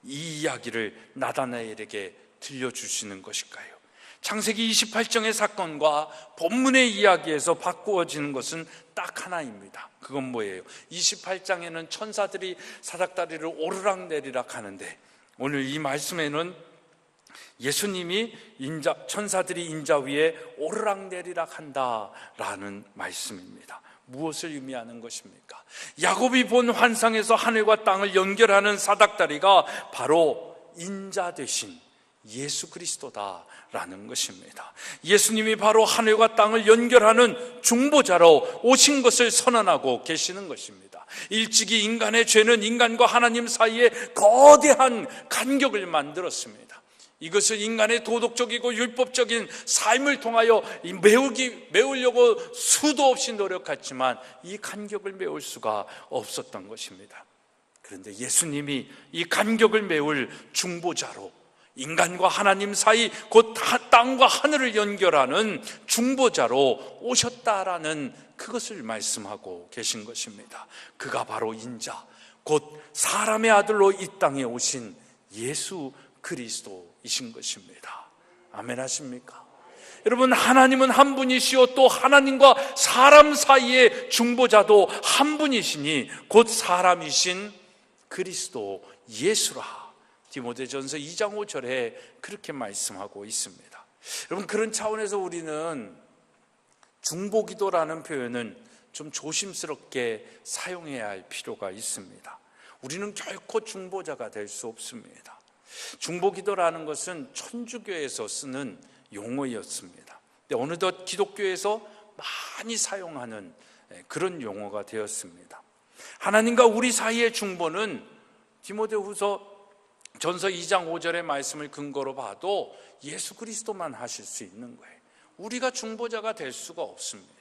이 이야기를 나다나엘에게 들려주시는 것일까요? 창세기 28장의 사건과 본문의 이야기에서 바꾸어지는 것은 딱 하나입니다. 그건 뭐예요? 28장에는 천사들이 사닥다리를 오르락내리락 하는데 오늘 이 말씀에는 예수님이 천사들이 인자 위에 오르락내리락 한다라는 말씀입니다. 무엇을 의미하는 것입니까? 야곱이 본 환상에서 하늘과 땅을 연결하는 사닥다리가 바로 인자 되신 예수 그리스도다라는 것입니다. 예수님이 바로 하늘과 땅을 연결하는 중보자로 오신 것을 선언하고 계시는 것입니다. 일찍이 인간의 죄는 인간과 하나님 사이에 거대한 간격을 만들었습니다. 이것을 인간의 도덕적이고 율법적인 삶을 통하여 메우려고 수도 없이 노력했지만 이 간격을 메울 수가 없었던 것입니다. 그런데 예수님이 이 간격을 메울 중보자로 인간과 하나님 사이 곧 땅과 하늘을 연결하는 중보자로 오셨다라는 그것을 말씀하고 계신 것입니다. 그가 바로 인자, 곧 사람의 아들로 이 땅에 오신 예수 그리스도이신 것입니다. 아멘 하십니까? 여러분, 하나님은 한 분이시요 또 하나님과 사람 사이의 중보자도 한 분이시니 곧 사람이신 그리스도 예수라. 디모데전서 2장 5절에 그렇게 말씀하고 있습니다. 여러분, 그런 차원에서 우리는 중보기도라는 표현은 좀 조심스럽게 사용해야 할 필요가 있습니다. 우리는 결코 중보자가 될 수 없습니다. 중보기도라는 것은 천주교에서 쓰는 용어였습니다. 근데 어느덧 기독교에서 많이 사용하는 그런 용어가 되었습니다. 하나님과 우리 사이의 중보는 디모데후서 전서 2장 5절의 말씀을 근거로 봐도 예수 그리스도만 하실 수 있는 거예요. 우리가 중보자가 될 수가 없습니다.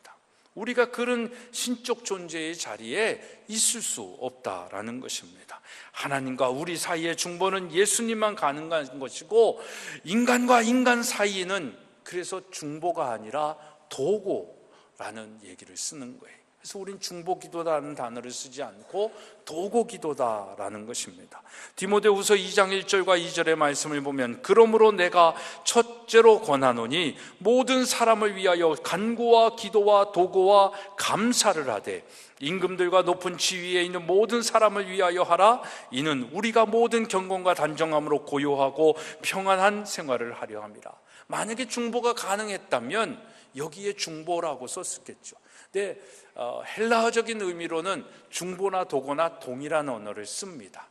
우리가 그런 신적 존재의 자리에 있을 수 없다라는 것입니다. 하나님과 우리 사이의 중보는 예수님만 가능한 것이고 인간과 인간 사이에는 그래서 중보가 아니라 도고라는 얘기를 쓰는 거예요. 그래서 우린 중보기도라는 단어를 쓰지 않고 도고기도다라는 것입니다. 디모데후서 2장 1절과 2절의 말씀을 보면 그러므로 내가 첫째로 권하노니 모든 사람을 위하여 간구와 기도와 도고와 감사를 하되 임금들과 높은 지위에 있는 모든 사람을 위하여 하라. 이는 우리가 모든 경건과 단정함으로 고요하고 평안한 생활을 하려 함이라. 만약에 중보가 가능했다면 여기에 중보라고 썼겠죠. 근데 헬라어적인 의미로는 중보나 도고나 동일한 언어를 씁니다.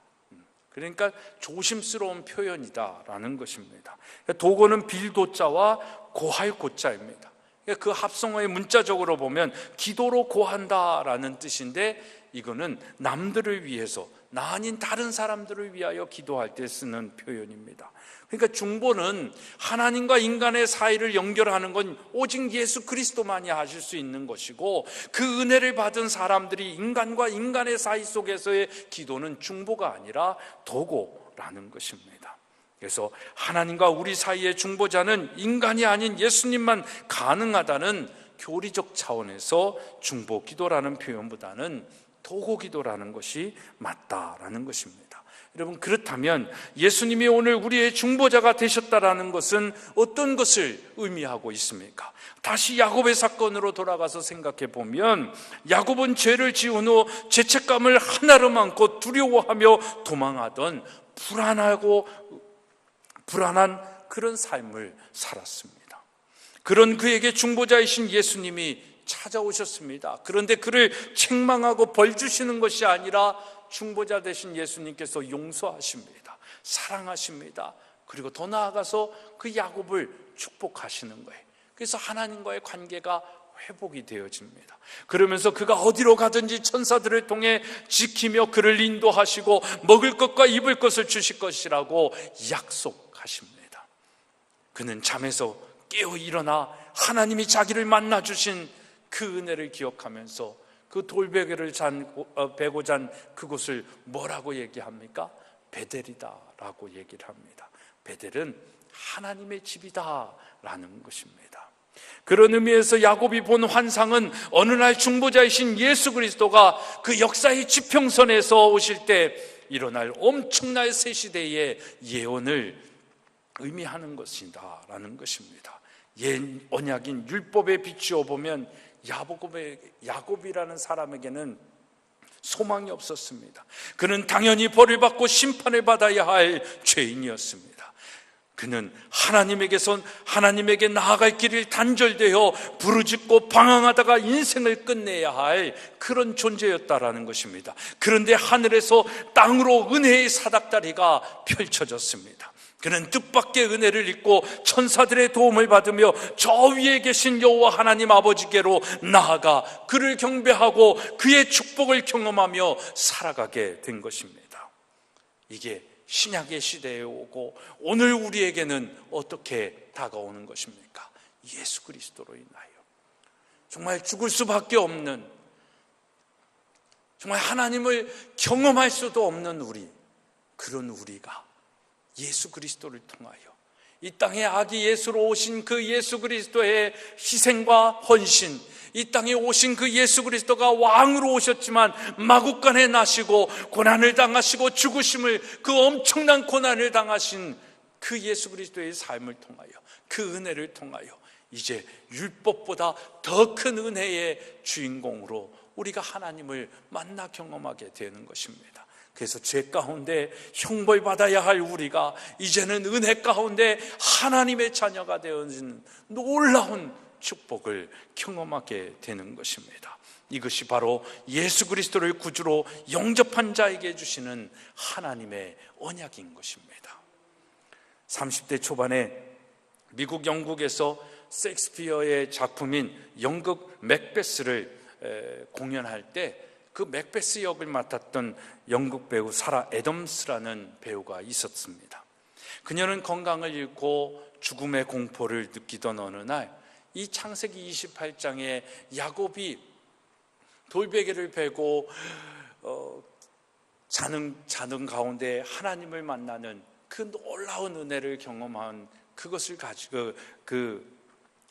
그러니까 조심스러운 표현이다라는 것입니다. 도고는 빌도자와 고할 고자입니다. 그 합성어의 문자적으로 보면 기도로 고한다라는 뜻인데 이거는 남들을 위해서 나 아닌 다른 사람들을 위하여 기도할 때 쓰는 표현입니다. 그러니까 중보는 하나님과 인간의 사이를 연결하는 건 오직 예수 그리스도만이 하실 수 있는 것이고 그 은혜를 받은 사람들이 인간과 인간의 사이 속에서의 기도는 중보가 아니라 도고라는 것입니다. 그래서 하나님과 우리 사이의 중보자는 인간이 아닌 예수님만 가능하다는 교리적 차원에서 중보 기도라는 표현보다는 도고 기도라는 것이 맞다라는 것입니다. 여러분, 그렇다면 예수님이 오늘 우리의 중보자가 되셨다라는 것은 어떤 것을 의미하고 있습니까? 다시 야곱의 사건으로 돌아가서 생각해 보면, 야곱은 죄를 지은 후 죄책감을 하나로 안고 두려워하며 도망하던 불안한 그런 삶을 살았습니다. 그런 그에게 중보자이신 예수님이 찾아오셨습니다. 그런데 그를 책망하고 벌 주시는 것이 아니라 중보자 되신 예수님께서 용서하십니다. 사랑하십니다. 그리고 더 나아가서 그 야곱을 축복하시는 거예요. 그래서 하나님과의 관계가 회복이 되어집니다. 그러면서 그가 어디로 가든지 천사들을 통해 지키며 그를 인도하시고 먹을 것과 입을 것을 주실 것이라고 약속하십니다. 그는 잠에서 깨어 일어나 하나님이 자기를 만나 주신 그 은혜를 기억하면서 그 돌베개를 베고 잔 그곳을 뭐라고 얘기합니까? 베델이다라고 얘기를 합니다. 베델은 하나님의 집이다라는 것입니다. 그런 의미에서 야곱이 본 환상은 어느 날 중보자이신 예수 그리스도가 그 역사의 지평선에서 오실 때 일어날 엄청난 새 시대의 예언을 의미하는 것이다라는 것입니다. 옛 언약인 율법에 비추어 보면 야곱이라는 사람에게는 소망이 없었습니다. 그는 당연히 벌을 받고 심판을 받아야 할 죄인이었습니다. 그는 하나님에게 나아갈 길이 단절되어 부르짖고 방황하다가 인생을 끝내야 할 그런 존재였다라는 것입니다. 그런데 하늘에서 땅으로 은혜의 사닥다리가 펼쳐졌습니다. 그는 뜻밖의 은혜를 입고 천사들의 도움을 받으며 저 위에 계신 여호와 하나님 아버지께로 나아가 그를 경배하고 그의 축복을 경험하며 살아가게 된 것입니다. 이게 신약의 시대에 오고 오늘 우리에게는 어떻게 다가오는 것입니까? 예수 그리스도로 인하여 정말 죽을 수밖에 없는, 정말 하나님을 경험할 수도 없는 그런 우리가 예수 그리스도를 통하여 이 땅에 아기 예수로 오신 그 예수 그리스도의 희생과 헌신, 이 땅에 오신 그 예수 그리스도가 왕으로 오셨지만 마구간에 나시고 고난을 당하시고 죽으심을, 그 엄청난 고난을 당하신 그 예수 그리스도의 삶을 통하여, 그 은혜를 통하여 이제 율법보다 더 큰 은혜의 주인공으로 우리가 하나님을 만나 경험하게 되는 것입니다. 그래서 죄 가운데 형벌받아야 할 우리가 이제는 은혜 가운데 하나님의 자녀가 되어진 놀라운 축복을 경험하게 되는 것입니다. 이것이 바로 예수 그리스도를 구주로 영접한 자에게 주시는 하나님의 언약인 것입니다. 30대 초반에 미국 영국에서 셰익스피어의 작품인 연극 맥베스를 공연할 때 그 맥베스 역을 맡았던 연극 배우 사라 애덤스라는 배우가 있었습니다. 그녀는 건강을 잃고 죽음의 공포를 느끼던 어느 날 이 창세기 28장에 야곱이 돌베개를 베고 자는 가운데 하나님을 만나는 그 놀라운 은혜를 경험한 그것을 가지고 그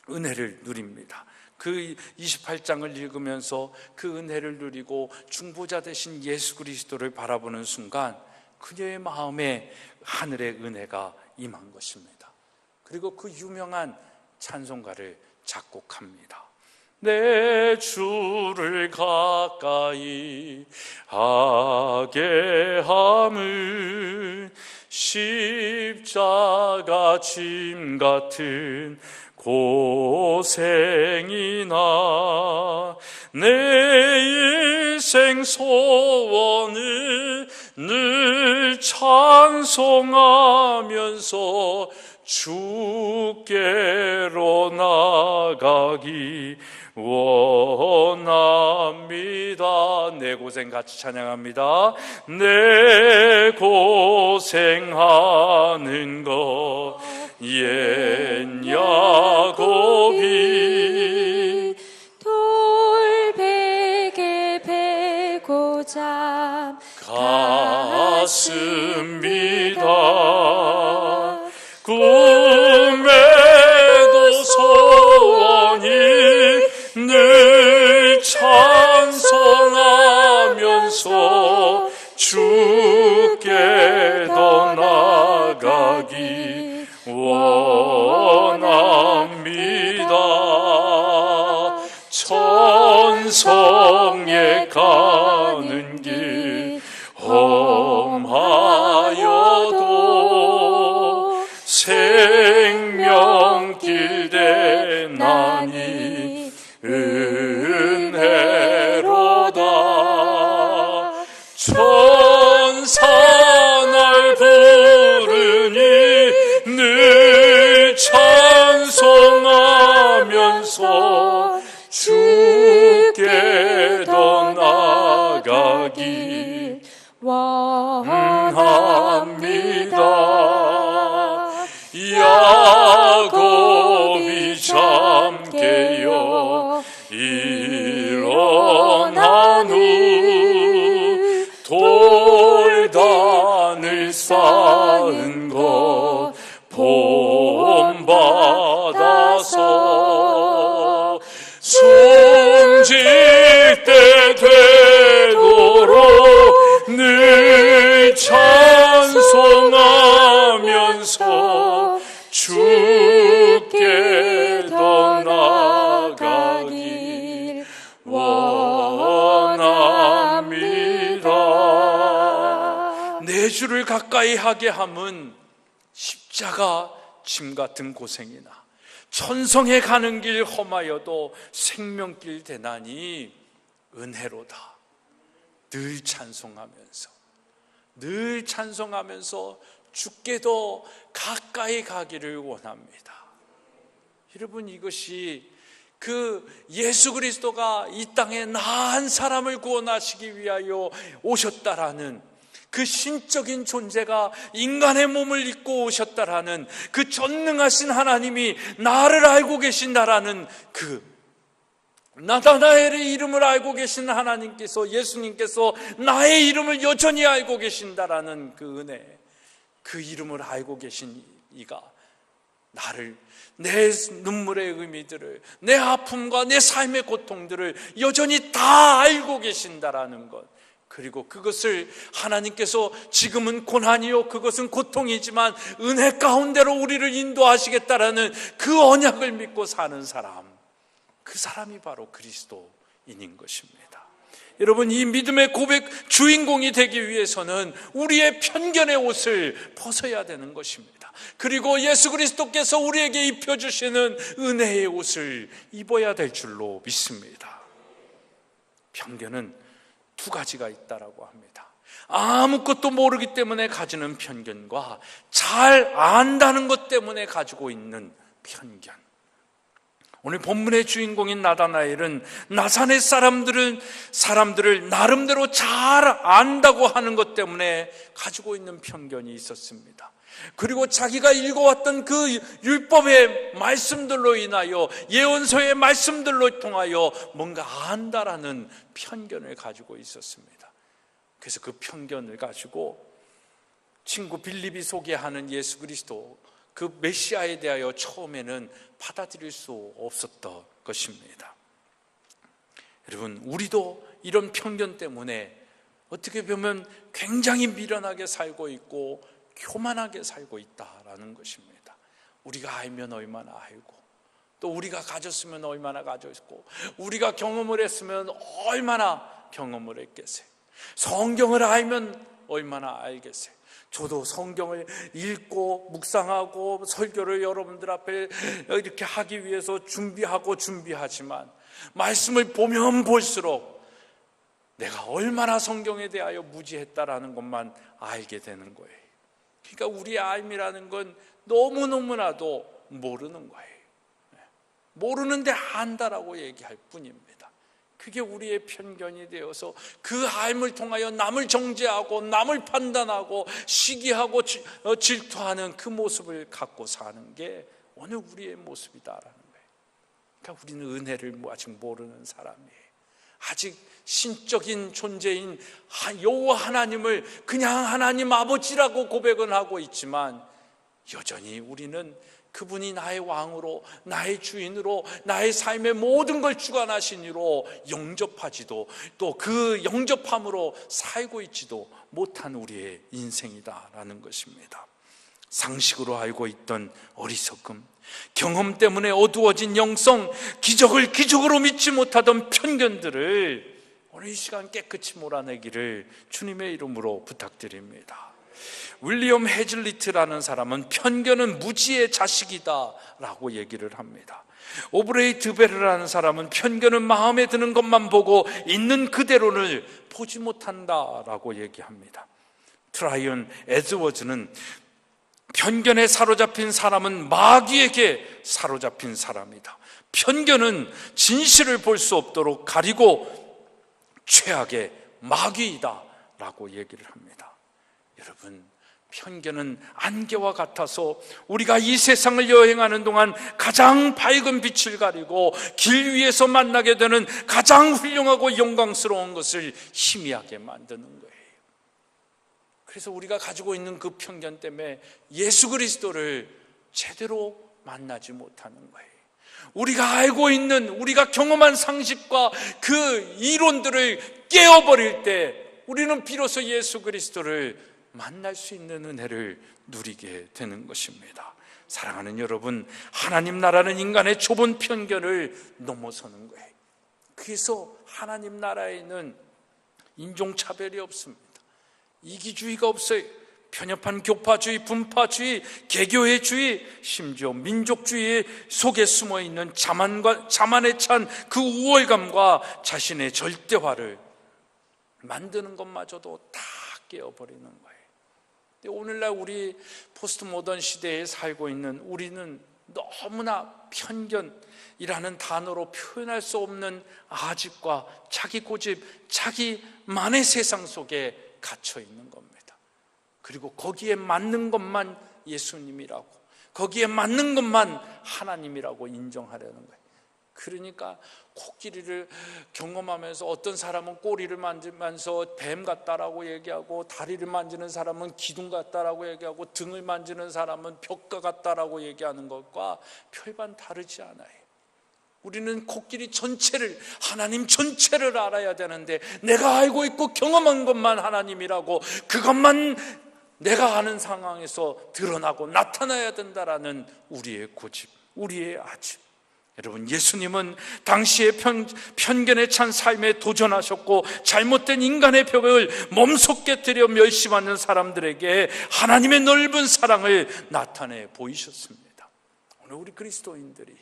은혜를 누립니다. 그 28장을 읽으면서 그 은혜를 누리고 중보자 되신 예수 그리스도를 바라보는 순간 그녀의 마음에 하늘의 은혜가 임한 것입니다. 그리고 그 유명한 찬송가를 작곡합니다. 내 주를 가까이 하게 함은 십자가 짐 같은 고생이나 내 일생 소원을 늘 찬송하면서 주께로 나가기 원합니다. 내 고생 같이 찬양합니다. 내 고생하는 것 옛 야곱이 돌베개 베고 잠 갔습니다. 원합니다. 천성에 가는 길 험하여도 생명길 대나니 은혜로다. 천사 날 부르니 늘 찬송하면서 주께 더 나아가길 원합니다. 야곱이 잠 깨어 일어난 후 돌단을 쌓은 것 본받아서 숨질 때 되도록 늘 찬송하면서 주께 더 나아가길 원합니다. 내 주를 가까이 하게 함은 십자가 짐 같은 고생이나 천성에 가는 길 험하여도 생명길 대나니 은혜로다. 늘 찬송하면서 주께도 가까이 가기를 원합니다. 여러분, 이것이 그 예수 그리스도가 이 땅에 나한 사람을 구원하시기 위하여 오셨다라는 그 신적인 존재가 인간의 몸을 입고 오셨다라는 그 전능하신 하나님이 나를 알고 계신다라는 그 나다나엘의 이름을 알고 계신 하나님께서, 예수님께서 나의 이름을 여전히 알고 계신다라는 그 은혜, 그 이름을 알고 계신 이가 나를, 내 눈물의 의미들을, 내 아픔과 내 삶의 고통들을 여전히 다 알고 계신다라는 것, 그리고 그것을 하나님께서 지금은 고난이요 그것은 고통이지만 은혜 가운데로 우리를 인도하시겠다라는 그 언약을 믿고 사는 사람, 그 사람이 바로 그리스도인인 것입니다. 여러분, 이 믿음의 고백 주인공이 되기 위해서는 우리의 편견의 옷을 벗어야 되는 것입니다. 그리고 예수 그리스도께서 우리에게 입혀주시는 은혜의 옷을 입어야 될 줄로 믿습니다. 편견은 두 가지가 있다라고 합니다. 아무것도 모르기 때문에 가지는 편견과 잘 안다는 것 때문에 가지고 있는 편견. 오늘 본문의 주인공인 나다나엘은 나사렛 사람들을 나름대로 잘 안다고 하는 것 때문에 가지고 있는 편견이 있었습니다. 그리고 자기가 읽어왔던 그 율법의 말씀들로 인하여, 예언서의 말씀들로 통하여 뭔가 안다라는 편견을 가지고 있었습니다. 그래서 그 편견을 가지고 친구 빌립이 소개하는 예수 그리스도, 그 메시아에 대하여 처음에는 받아들일 수 없었던 것입니다. 여러분, 우리도 이런 편견 때문에 어떻게 보면 굉장히 미련하게 살고 있고 교만하게 살고 있다라는 것입니다. 우리가 알면 얼마나 알고, 또 우리가 가졌으면 얼마나 가졌고, 우리가 경험을 했으면 얼마나 경험을 했겠어요. 성경을 알면 얼마나 알겠어요. 저도 성경을 읽고 묵상하고 설교를 여러분들 앞에 이렇게 하기 위해서 준비하지만 말씀을 보면 볼수록 내가 얼마나 성경에 대하여 무지했다라는 것만 알게 되는 거예요. 그러니까 우리의 알미라는 건 너무너무나도 모르는 거예요. 모르는데 안다라고 얘기할 뿐입니다. 그게 우리의 편견이 되어서 그 알을 통하여 남을 정죄하고 남을 판단하고 시기하고 질투하는 그 모습을 갖고 사는 게 오늘 우리의 모습이다라는 거예요. 그러니까 우리는 은혜를 아직 모르는 사람이에요. 아직 신적인 존재인 여호와 하나님을 그냥 하나님 아버지라고 고백은 하고 있지만 여전히 우리는 그분이 나의 왕으로, 나의 주인으로, 나의 삶의 모든 걸 주관하신 이로 영접하지도, 또 그 영접함으로 살고 있지도 못한 우리의 인생이다라는 것입니다. 상식으로 알고 있던 어리석음, 경험 때문에 어두워진 영성, 기적을 기적으로 믿지 못하던 편견들을 오늘 이 시간 깨끗이 몰아내기를 주님의 이름으로 부탁드립니다. 윌리엄 해즐리트라는 사람은 편견은 무지의 자식이다 라고 얘기를 합니다. 오브레이 드베르라는 사람은 편견은 마음에 드는 것만 보고 있는 그대로를 보지 못한다 라고 얘기합니다. 트라이언 에드워즈는 편견에 사로잡힌 사람은 마귀에게 사로잡힌 사람이다. 편견은 진실을 볼 수 없도록 가리고 최악의 마귀이다 라고 얘기를 합니다. 여러분, 편견은 안개와 같아서 우리가 이 세상을 여행하는 동안 가장 밝은 빛을 가리고 길 위에서 만나게 되는 가장 훌륭하고 영광스러운 것을 희미하게 만드는 거예요. 그래서 우리가 가지고 있는 그 편견 때문에 예수 그리스도를 제대로 만나지 못하는 거예요. 우리가 알고 있는, 우리가 경험한 상식과 그 이론들을 깨어버릴 때 우리는 비로소 예수 그리스도를 만날 수 있는 은혜를 누리게 되는 것입니다. 사랑하는 여러분, 하나님 나라는 인간의 좁은 편견을 넘어서는 거예요. 그래서 하나님 나라에는 인종차별이 없습니다. 이기주의가 없어요. 편협한 교파주의, 분파주의, 개교회주의, 심지어 민족주의 속에 숨어있는 자만에 찬 그 우월감과 자신의 절대화를 만드는 것마저도 다 깨어버리는 거예요. 오늘날 우리 포스트 모던 시대에 살고 있는 우리는 너무나 편견이라는 단어로 표현할 수 없는 아집과 자기 고집, 자기만의 세상 속에 갇혀 있는 겁니다. 그리고 거기에 맞는 것만 예수님이라고, 거기에 맞는 것만 하나님이라고 인정하려는 거예요. 그러니까 코끼리를 경험하면서 어떤 사람은 꼬리를 만지면서 뱀 같다라고 얘기하고, 다리를 만지는 사람은 기둥 같다라고 얘기하고, 등을 만지는 사람은 벽과 같다라고 얘기하는 것과 별반 다르지 않아요. 우리는 코끼리 전체를, 하나님 전체를 알아야 되는데, 내가 알고 있고 경험한 것만 하나님이라고, 그것만 내가 아는 상황에서 드러나고 나타나야 된다라는 우리의 고집, 우리의 아집. 여러분, 예수님은 당시의 편견에 찬 삶에 도전하셨고, 잘못된 인간의 벽을 몸소 깨뜨려 멸시받는 사람들에게 하나님의 넓은 사랑을 나타내 보이셨습니다. 오늘 우리 그리스도인들이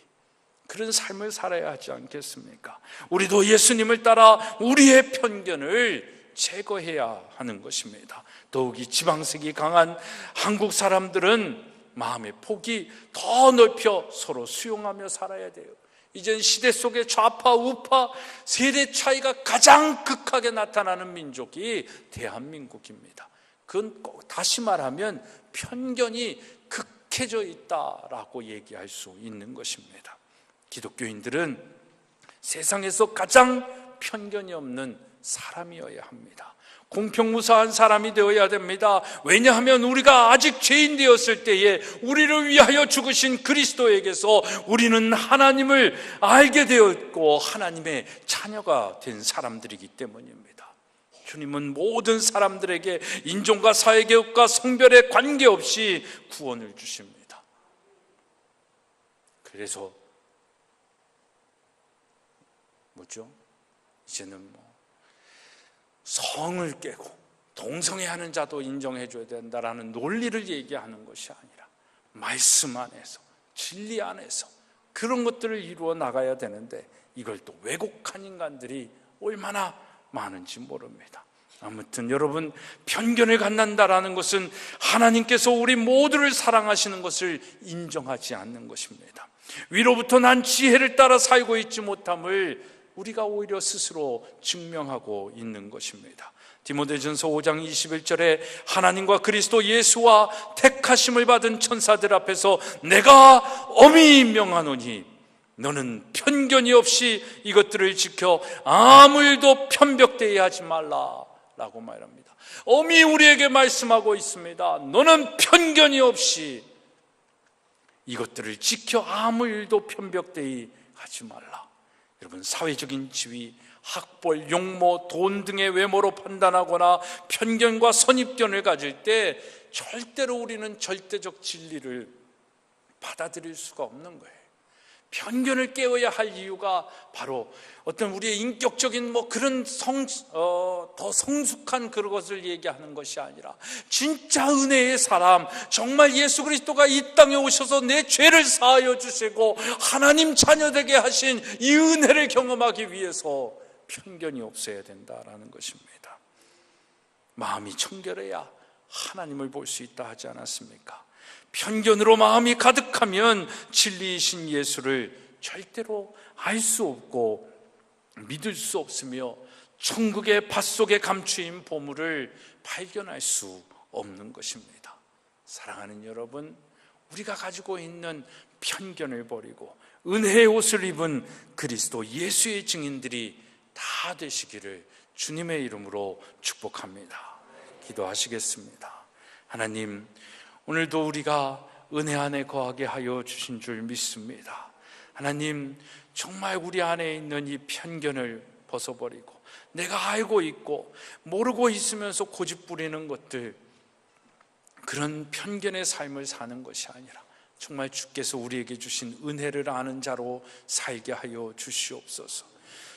그런 삶을 살아야 하지 않겠습니까? 우리도 예수님을 따라 우리의 편견을 제거해야 하는 것입니다. 더욱이 지방색이 강한 한국 사람들은 마음의 폭이 더 넓혀 서로 수용하며 살아야 돼요. 이젠 시대 속의 좌파, 우파, 세대 차이가 가장 극하게 나타나는 민족이 대한민국입니다. 그건 다시 말하면 편견이 극해져 있다라고 얘기할 수 있는 것입니다. 기독교인들은 세상에서 가장 편견이 없는 사람이어야 합니다. 공평무사한 사람이 되어야 됩니다. 왜냐하면 우리가 아직 죄인 되었을 때에 우리를 위하여 죽으신 그리스도에게서 우리는 하나님을 알게 되었고 하나님의 자녀가 된 사람들이기 때문입니다. 주님은 모든 사람들에게 인종과 사회계급과 성별에 관계없이 구원을 주십니다. 그래서 이제는 성을 깨고 동성애하는 자도 인정해줘야 된다라는 논리를 얘기하는 것이 아니라 말씀 안에서, 진리 안에서 그런 것들을 이루어 나가야 되는데, 이걸 또 왜곡한 인간들이 얼마나 많은지 모릅니다. 아무튼 여러분, 편견을 갖는다라는 것은 하나님께서 우리 모두를 사랑하시는 것을 인정하지 않는 것입니다. 위로부터 난 지혜를 따라 살고 있지 못함을 우리가 오히려 스스로 증명하고 있는 것입니다. 디모데전서 5장 21절에 하나님과 그리스도 예수와 택하심을 받은 천사들 앞에서 내가 엄히 명하노니 너는 편견이 없이 이것들을 지켜 아무 일도 편벽되게 하지 말라라고 말합니다. 엄히 우리에게 말씀하고 있습니다. 너는 편견이 없이 이것들을 지켜 아무 일도 편벽되게 하지 말라. 여러분, 사회적인 지위, 학벌, 용모, 돈 등의 외모로 판단하거나 편견과 선입견을 가질 때 절대로 우리는 절대적 진리를 받아들일 수가 없는 거예요. 편견을 깨워야 할 이유가 바로 어떤 우리의 인격적인 그런 더 성숙한 그런 것을 얘기하는 것이 아니라 진짜 은혜의 사람, 정말 예수 그리스도가 이 땅에 오셔서 내 죄를 사하여 주시고 하나님 자녀되게 하신 이 은혜를 경험하기 위해서 편견이 없어야 된다라는 것입니다. 마음이 청결해야 하나님을 볼 수 있다 하지 않았습니까? 편견으로 마음이 가득하면 진리이신 예수를 절대로 알 수 없고 믿을 수 없으며 천국의 밭속에 감추인 보물을 발견할 수 없는 것입니다. 사랑하는 여러분, 우리가 가지고 있는 편견을 버리고 은혜의 옷을 입은 그리스도 예수의 증인들이 다 되시기를 주님의 이름으로 축복합니다. 기도하시겠습니다. 하나님, 오늘도 우리가 은혜 안에 거하게 하여 주신 줄 믿습니다. 하나님, 정말 우리 안에 있는 이 편견을 벗어버리고 내가 알고 있고 모르고 있으면서 고집부리는 것들, 그런 편견의 삶을 사는 것이 아니라 정말 주께서 우리에게 주신 은혜를 아는 자로 살게 하여 주시옵소서.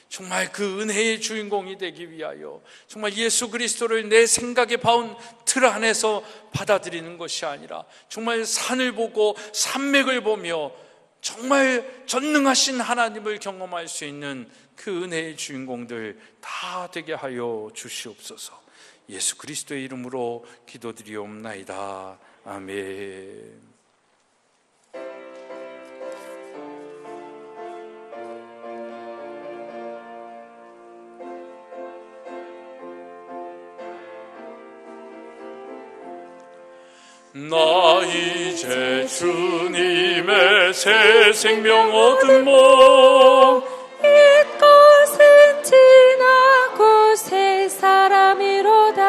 정말 그 은혜의 주인공이 되기 위하여 정말 예수 그리스도를 내 생각에 봐온 틀 안에서 받아들이는 것이 아니라 정말 산을 보고 산맥을 보며 정말 전능하신 하나님을 경험할 수 있는 그 은혜의 주인공들 다 되게 하여 주시옵소서. 예수 그리스도의 이름으로 기도드리옵나이다. 아멘. 나 이제 주님의 새 생명 얻은 몸, 이것은 지나고 새 사람이로다.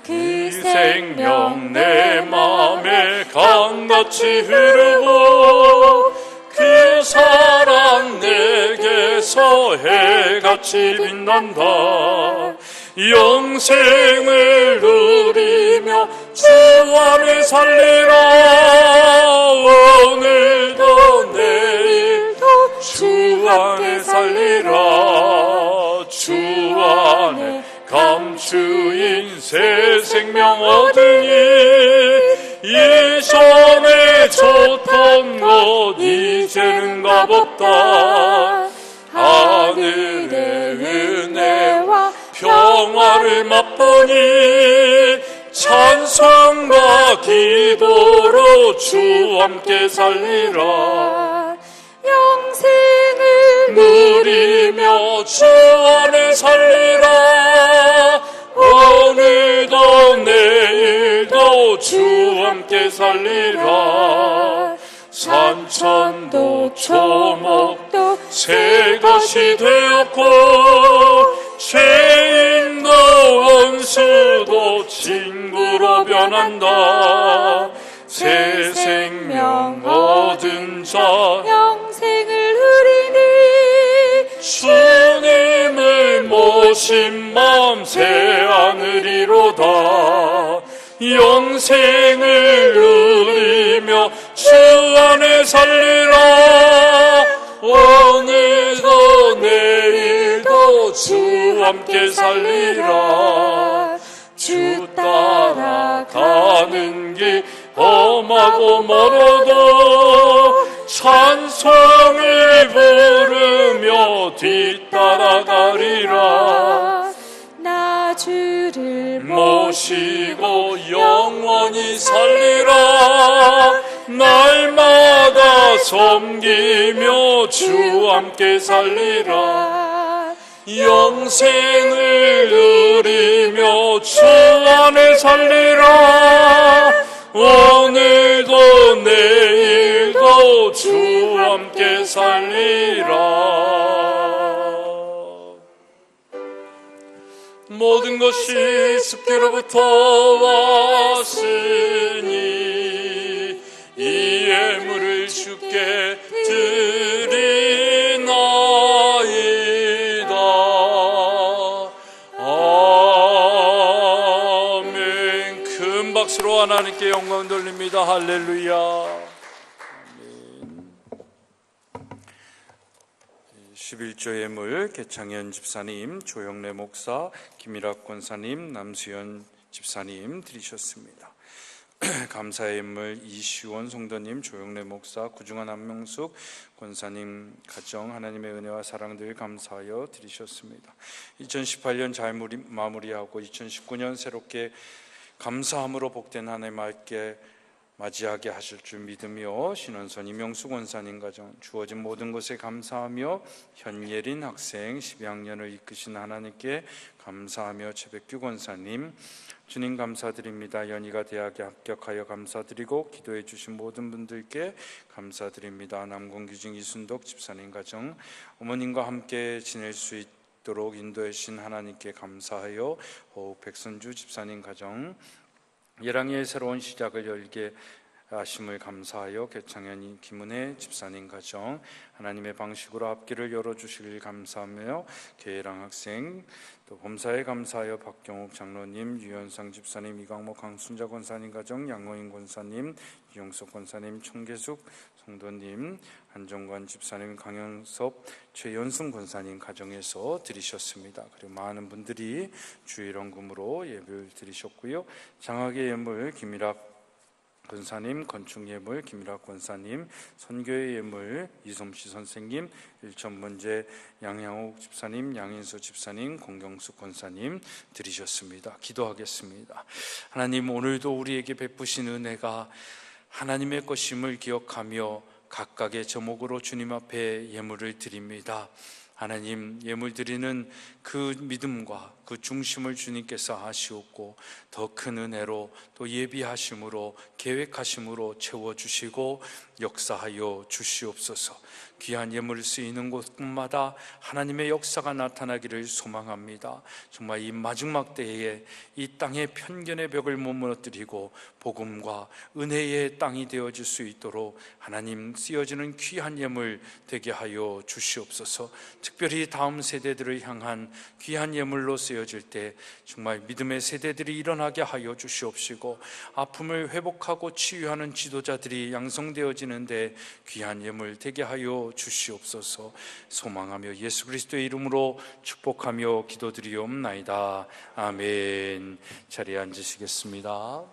그 생명 내 맘에 강같이 흐르고 그 사랑 내게서 해같이 빛난다. 영생을 누리며 주 안에 살리라. 오늘도 내일도 주 안에 살리라. 주 안에 감추인 새 생명 얻으니 이전에 좋던 것 이제는 값없다. 하늘의 은혜와 평화를 맛보니 찬송과 기도로 주 함께 살리라. 영생을 누리며 주 안에 살리라. 오늘도 내일도 주 함께 살리라. 산천도 초목도 새 것이 되었고 죄인도 원수도 친구로 변한다. 새 생명 얻은 자 영생을 누리니 주님을 모신 마음 새 하늘이로다. 영생을 누리며 주 안에 살리라. 오늘도 내일도 주 함께 살리라. 주 따라가는 길 험하고 멀어도 찬송을 부르며 뒤따라가리라. 나 주를 모시고 영원히 살리라. 날마다 섬기며 주 함께 살리라. 영생을 누리며 주 안에 살리라. 오늘도 내일도 주 함께 살리라. 모든 것이 주께로부터 왔으니 이 예물을 주께 드리나이다. 기도하겠습니다. 할렐루야. 아멘. 11조 예물 개창현 집사님, 조영래 목사, 김일학 권사님, 남수연 집사님 드리셨습니다. 감사의 예물 이시원 성도님, 조영래 목사, 구중한 안명숙 권사님 가정 하나님의 은혜와 사랑들 감사하여 드리셨습니다. 2018년 잘 마무리하고 2019년 새롭게 감사함으로 복된 한 해 맑게 맞이하게 하실 줄 믿으며 신원선 이명수 권사님 가정 주어진 모든 것에 감사하며 현예린 학생 12학년을 이끄신 하나님께 감사하며 최백규 권사님 주님 감사드립니다. 연희가 대학에 합격하여 감사드리고 기도해 주신 모든 분들께 감사드립니다. 남궁규중 이순덕 집사님 가정 어머님과 함께 지낼 수 있도록 인도해 주신 하나님께 감사하여 호흡 백선주 집사님 가정 예랑의 새로운 시작을 열게 하심을 감사하여 개창현 김은혜 집사님 가정 하나님의 방식으로 앞길을 열어주시길 감사하며 계랑 학생 또 범사에 감사하여 박경욱 장로님, 유현상 집사님, 이광목 강순자 권사님 가정, 양호인 권사님, 이용석 권사님, 총계숙 성도님, 한정관 집사님, 강영섭, 최연승 권사님 가정에서 드리셨습니다. 그리고 많은 분들이 주일원금으로 예배를 드리셨고요. 장학의 예물 김일학 권사님, 건축예물 김일학 권사님, 선교의 예물 이솜씨 선생님, 일천문제 양양옥 집사님, 양인수 집사님, 공경숙 권사님 드리셨습니다. 기도하겠습니다. 하나님, 오늘도 우리에게 베푸신 은혜가 하나님의 것임을 기억하며 각각의 제목으로 주님 앞에 예물을 드립니다. 하나님, 예물 드리는 그 믿음과 그 중심을 주님께서 아시옵고 더 큰 은혜로 또 예비하심으로 계획하심으로 채워주시고 역사하여 주시옵소서. 귀한 예물을 쓰이는 곳마다 하나님의 역사가 나타나기를 소망합니다. 정말 이 마지막 때에 이 땅의 편견의 벽을 못 무너뜨리고 복음과 은혜의 땅이 되어질 수 있도록 하나님 쓰여지는 귀한 예물 되게 하여 주시옵소서. 특별히 다음 세대들을 향한 귀한 예물로 쓰여질 때 정말 믿음의 세대들이 일어나게 하여 주시옵시고 아픔을 회복하고 치유하는 지도자들이 양성되어지는데 귀한 예물 되게 하여 주시옵소서. 소망하며 예수 그리스도의 이름으로 축복하며 기도드리옵나이다. 아멘. 자리에 앉으시겠습니다.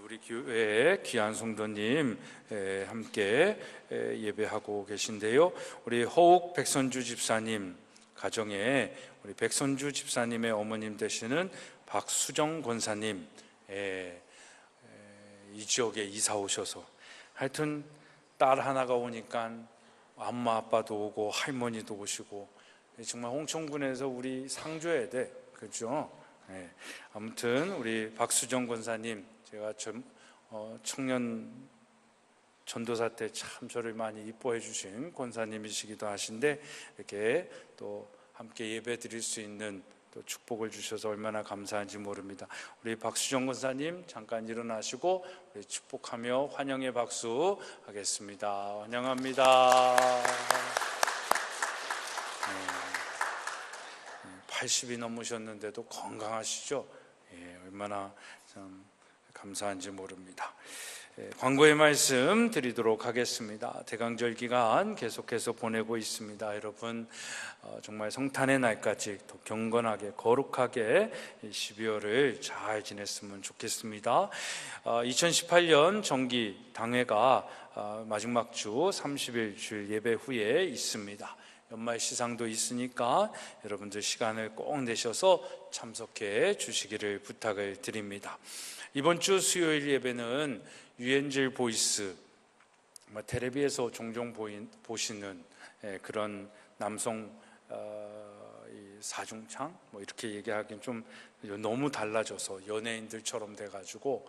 우리 교회의 귀한 성도님 함께 예배하고 계신데요. 우리 호욱 백선주 집사님 가정에 우리 백선주 집사님의 어머님 되시는 박수정 권사님 이 지역에 이사 오셔서 하여튼 딸 하나가 오니까 엄마 아빠도 오고 할머니도 오시고 정말 홍천군에서 우리 상줘야 돼, 그렇죠? 아무튼 우리 박수정 권사님 제가 청년 전도사 때 참 저를 많이 이뻐해 주신 권사님이시기도 하신데 이렇게 또 함께 예배 드릴 수 있는 또 축복을 주셔서 얼마나 감사한지 모릅니다. 우리 박수정 권사님 잠깐 일어나시고 우리 축복하며 환영의 박수 하겠습니다. 환영합니다. 80이 넘으셨는데도 건강하시죠? 얼마나 참 감사한지 모릅니다. 광고의 말씀 드리도록 하겠습니다. 대강절 기간 계속해서 보내고 있습니다. 여러분 정말 성탄의 날까지 더 경건하게 거룩하게 12월을 잘 지냈으면 좋겠습니다. 2018년 정기 당회가 마지막 주 30일 주일 예배 후에 있습니다. 연말 시상도 있으니까 여러분들 시간을 꼭 내셔서 참석해 주시기를 부탁을 드립니다. 이번 주 수요일 예배는 유엔젤 보이스, 텔레비에서 종종 보시는 그런 남성 사중창 이렇게 얘기하기는 좀 너무 달라져서 연예인들처럼 돼가지고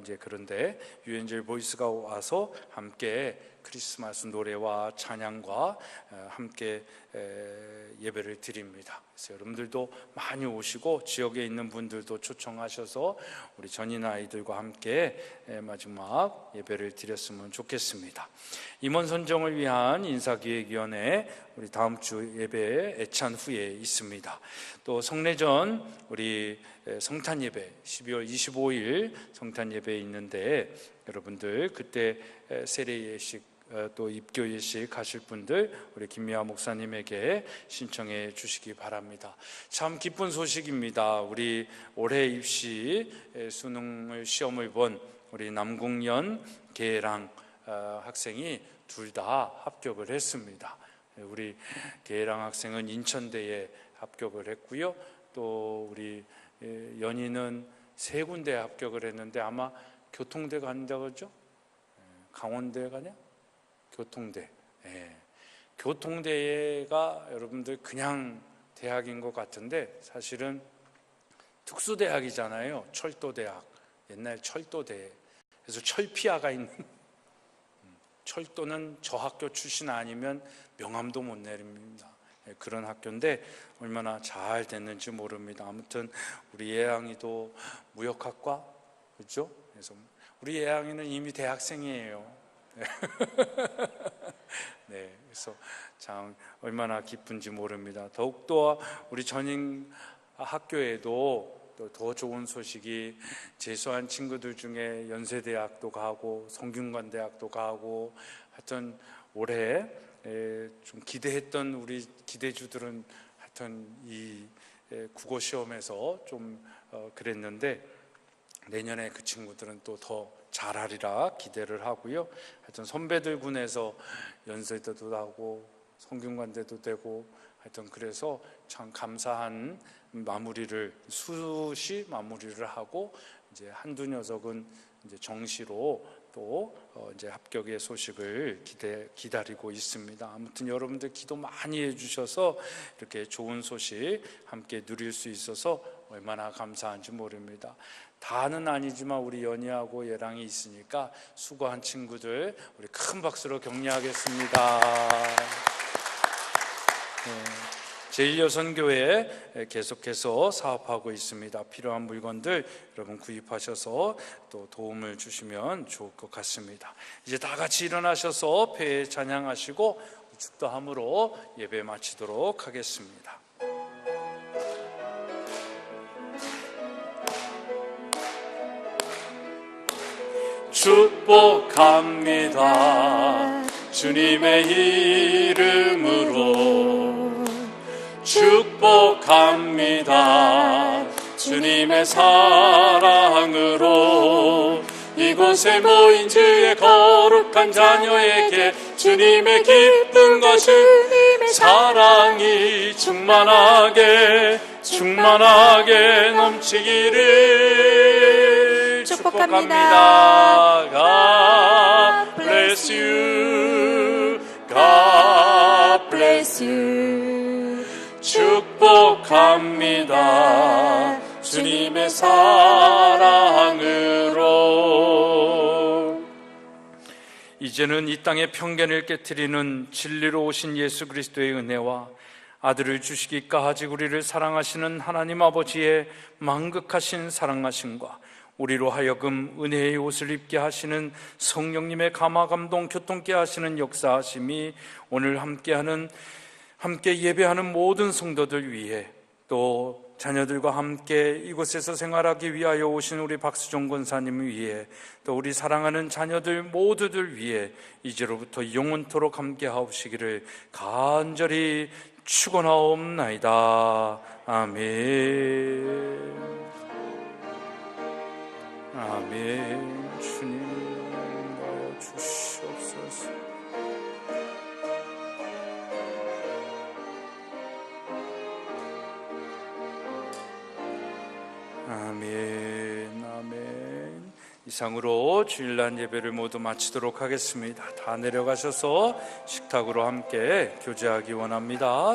이제 그런데 유엔젤 보이스가 와서 함께 크리스마스 노래와 찬양과 함께 예배를 드립니다. 그래서 여러분들도 많이 오시고 지역에 있는 분들도 초청하셔서 우리 전인 아이들과 함께 마지막 예배를 드렸으면 좋겠습니다. 임원 선정을 위한 인사기획위원회 우리 다음 주 예배 애찬 후에 있습니다. 또 성례전 우리 우리 성탄 예배 12월 25일 성탄 예배 있는데 여러분들 그때 세례 예식 또 입교 예식 가실 분들 우리 김미아 목사님에게 신청해 주시기 바랍니다. 참 기쁜 소식입니다. 우리 올해 입시 수능을 시험을 본 우리 남궁연 계랑 학생이 둘 다 합격을 했습니다. 우리 계랑 학생은 인천대에 합격을 했고요. 또 우리 연희는 3군데 합격을 했는데 아마 교통대 간다고 그러죠? 강원대 가냐? 교통대. 교통대가 여러분들 그냥 대학인 것 같은데 사실은 특수대학이잖아요. 철도대학. 옛날 철도대. 그래서 철피아가 있는 철도는 저 학교 출신 아니면 명함도 못 내립니다. 그런 학교인데 얼마나 잘 됐는지 모릅니다. 아무튼 우리 예양이도 무역학과 그렇죠? 그래서 우리 예양이는 이미 대학생이에요. 네, 그래서 참 얼마나 기쁜지 모릅니다. 더욱더 우리 전임 학교에도 또 더 좋은 소식이 재수한 친구들 중에 연세대학도 가고 성균관대학도 가고 하여튼 올해 좀 기대했던 우리 기대주들은 하여튼 이 국어 시험에서 좀 그랬는데 내년에 그 친구들은 또 더 잘하리라 기대를 하고요. 하여튼 선배들 군에서 연세대도 하고 성균관대도 되고 하여튼 그래서 참 감사한 마무리를 수시 마무리를 하고 이제 한두 녀석은 이제 정시로 또 이제 합격의 소식을 기다리고 있습니다. 아무튼 여러분들 기도 많이 해주셔서 이렇게 좋은 소식 함께 누릴 수 있어서 얼마나 감사한지 모릅니다. 다는 아니지만 우리 연희하고 예랑이 있으니까 수고한 친구들 우리 큰 박수로 격려하겠습니다. 제1여선교회 계속해서 사업하고 있습니다. 필요한 물건들 여러분 구입하셔서 또 도움을 주시면 좋을 것 같습니다. 이제 다 같이 일어나셔서 폐 찬양하시고 축도함으로 예배 마치도록 하겠습니다. 축복합니다. 주님의 이름으로 축복합니다. 주님의 사랑으로 이곳에 모인 주의 거룩한 자녀에게 주님의 기쁜 것을 사랑이 충만하게 넘치기를 축복합니다. God bless you. God bless you. 축복합니다. 주님의 사랑으로. 이제는 이 땅의 편견을 깨트리는 진리로 오신 예수 그리스도의 은혜와 아들을 주시기까지 우리를 사랑하시는 하나님 아버지의 만극하신 사랑하심과 우리로 하여금 은혜의 옷을 입게 하시는 성령님의 감화감동 교통케 하시는 역사하심이 오늘 함께 예배하는 모든 성도들 위해 또 자녀들과 함께 이곳에서 생활하기 위하여 오신 우리 박수종 권사님을 위해 또 우리 사랑하는 자녀들 모두들 위해 이제로부터 영원토록 함께 하옵시기를 간절히 축원하옵나이다. 아멘. 아멘. 주님 나여 주시옵소서. 아멘. 아멘. 이상으로 주일날 예배를 모두 마치도록 하겠습니다. 다 내려가셔서 식탁으로 함께 교제하기 원합니다.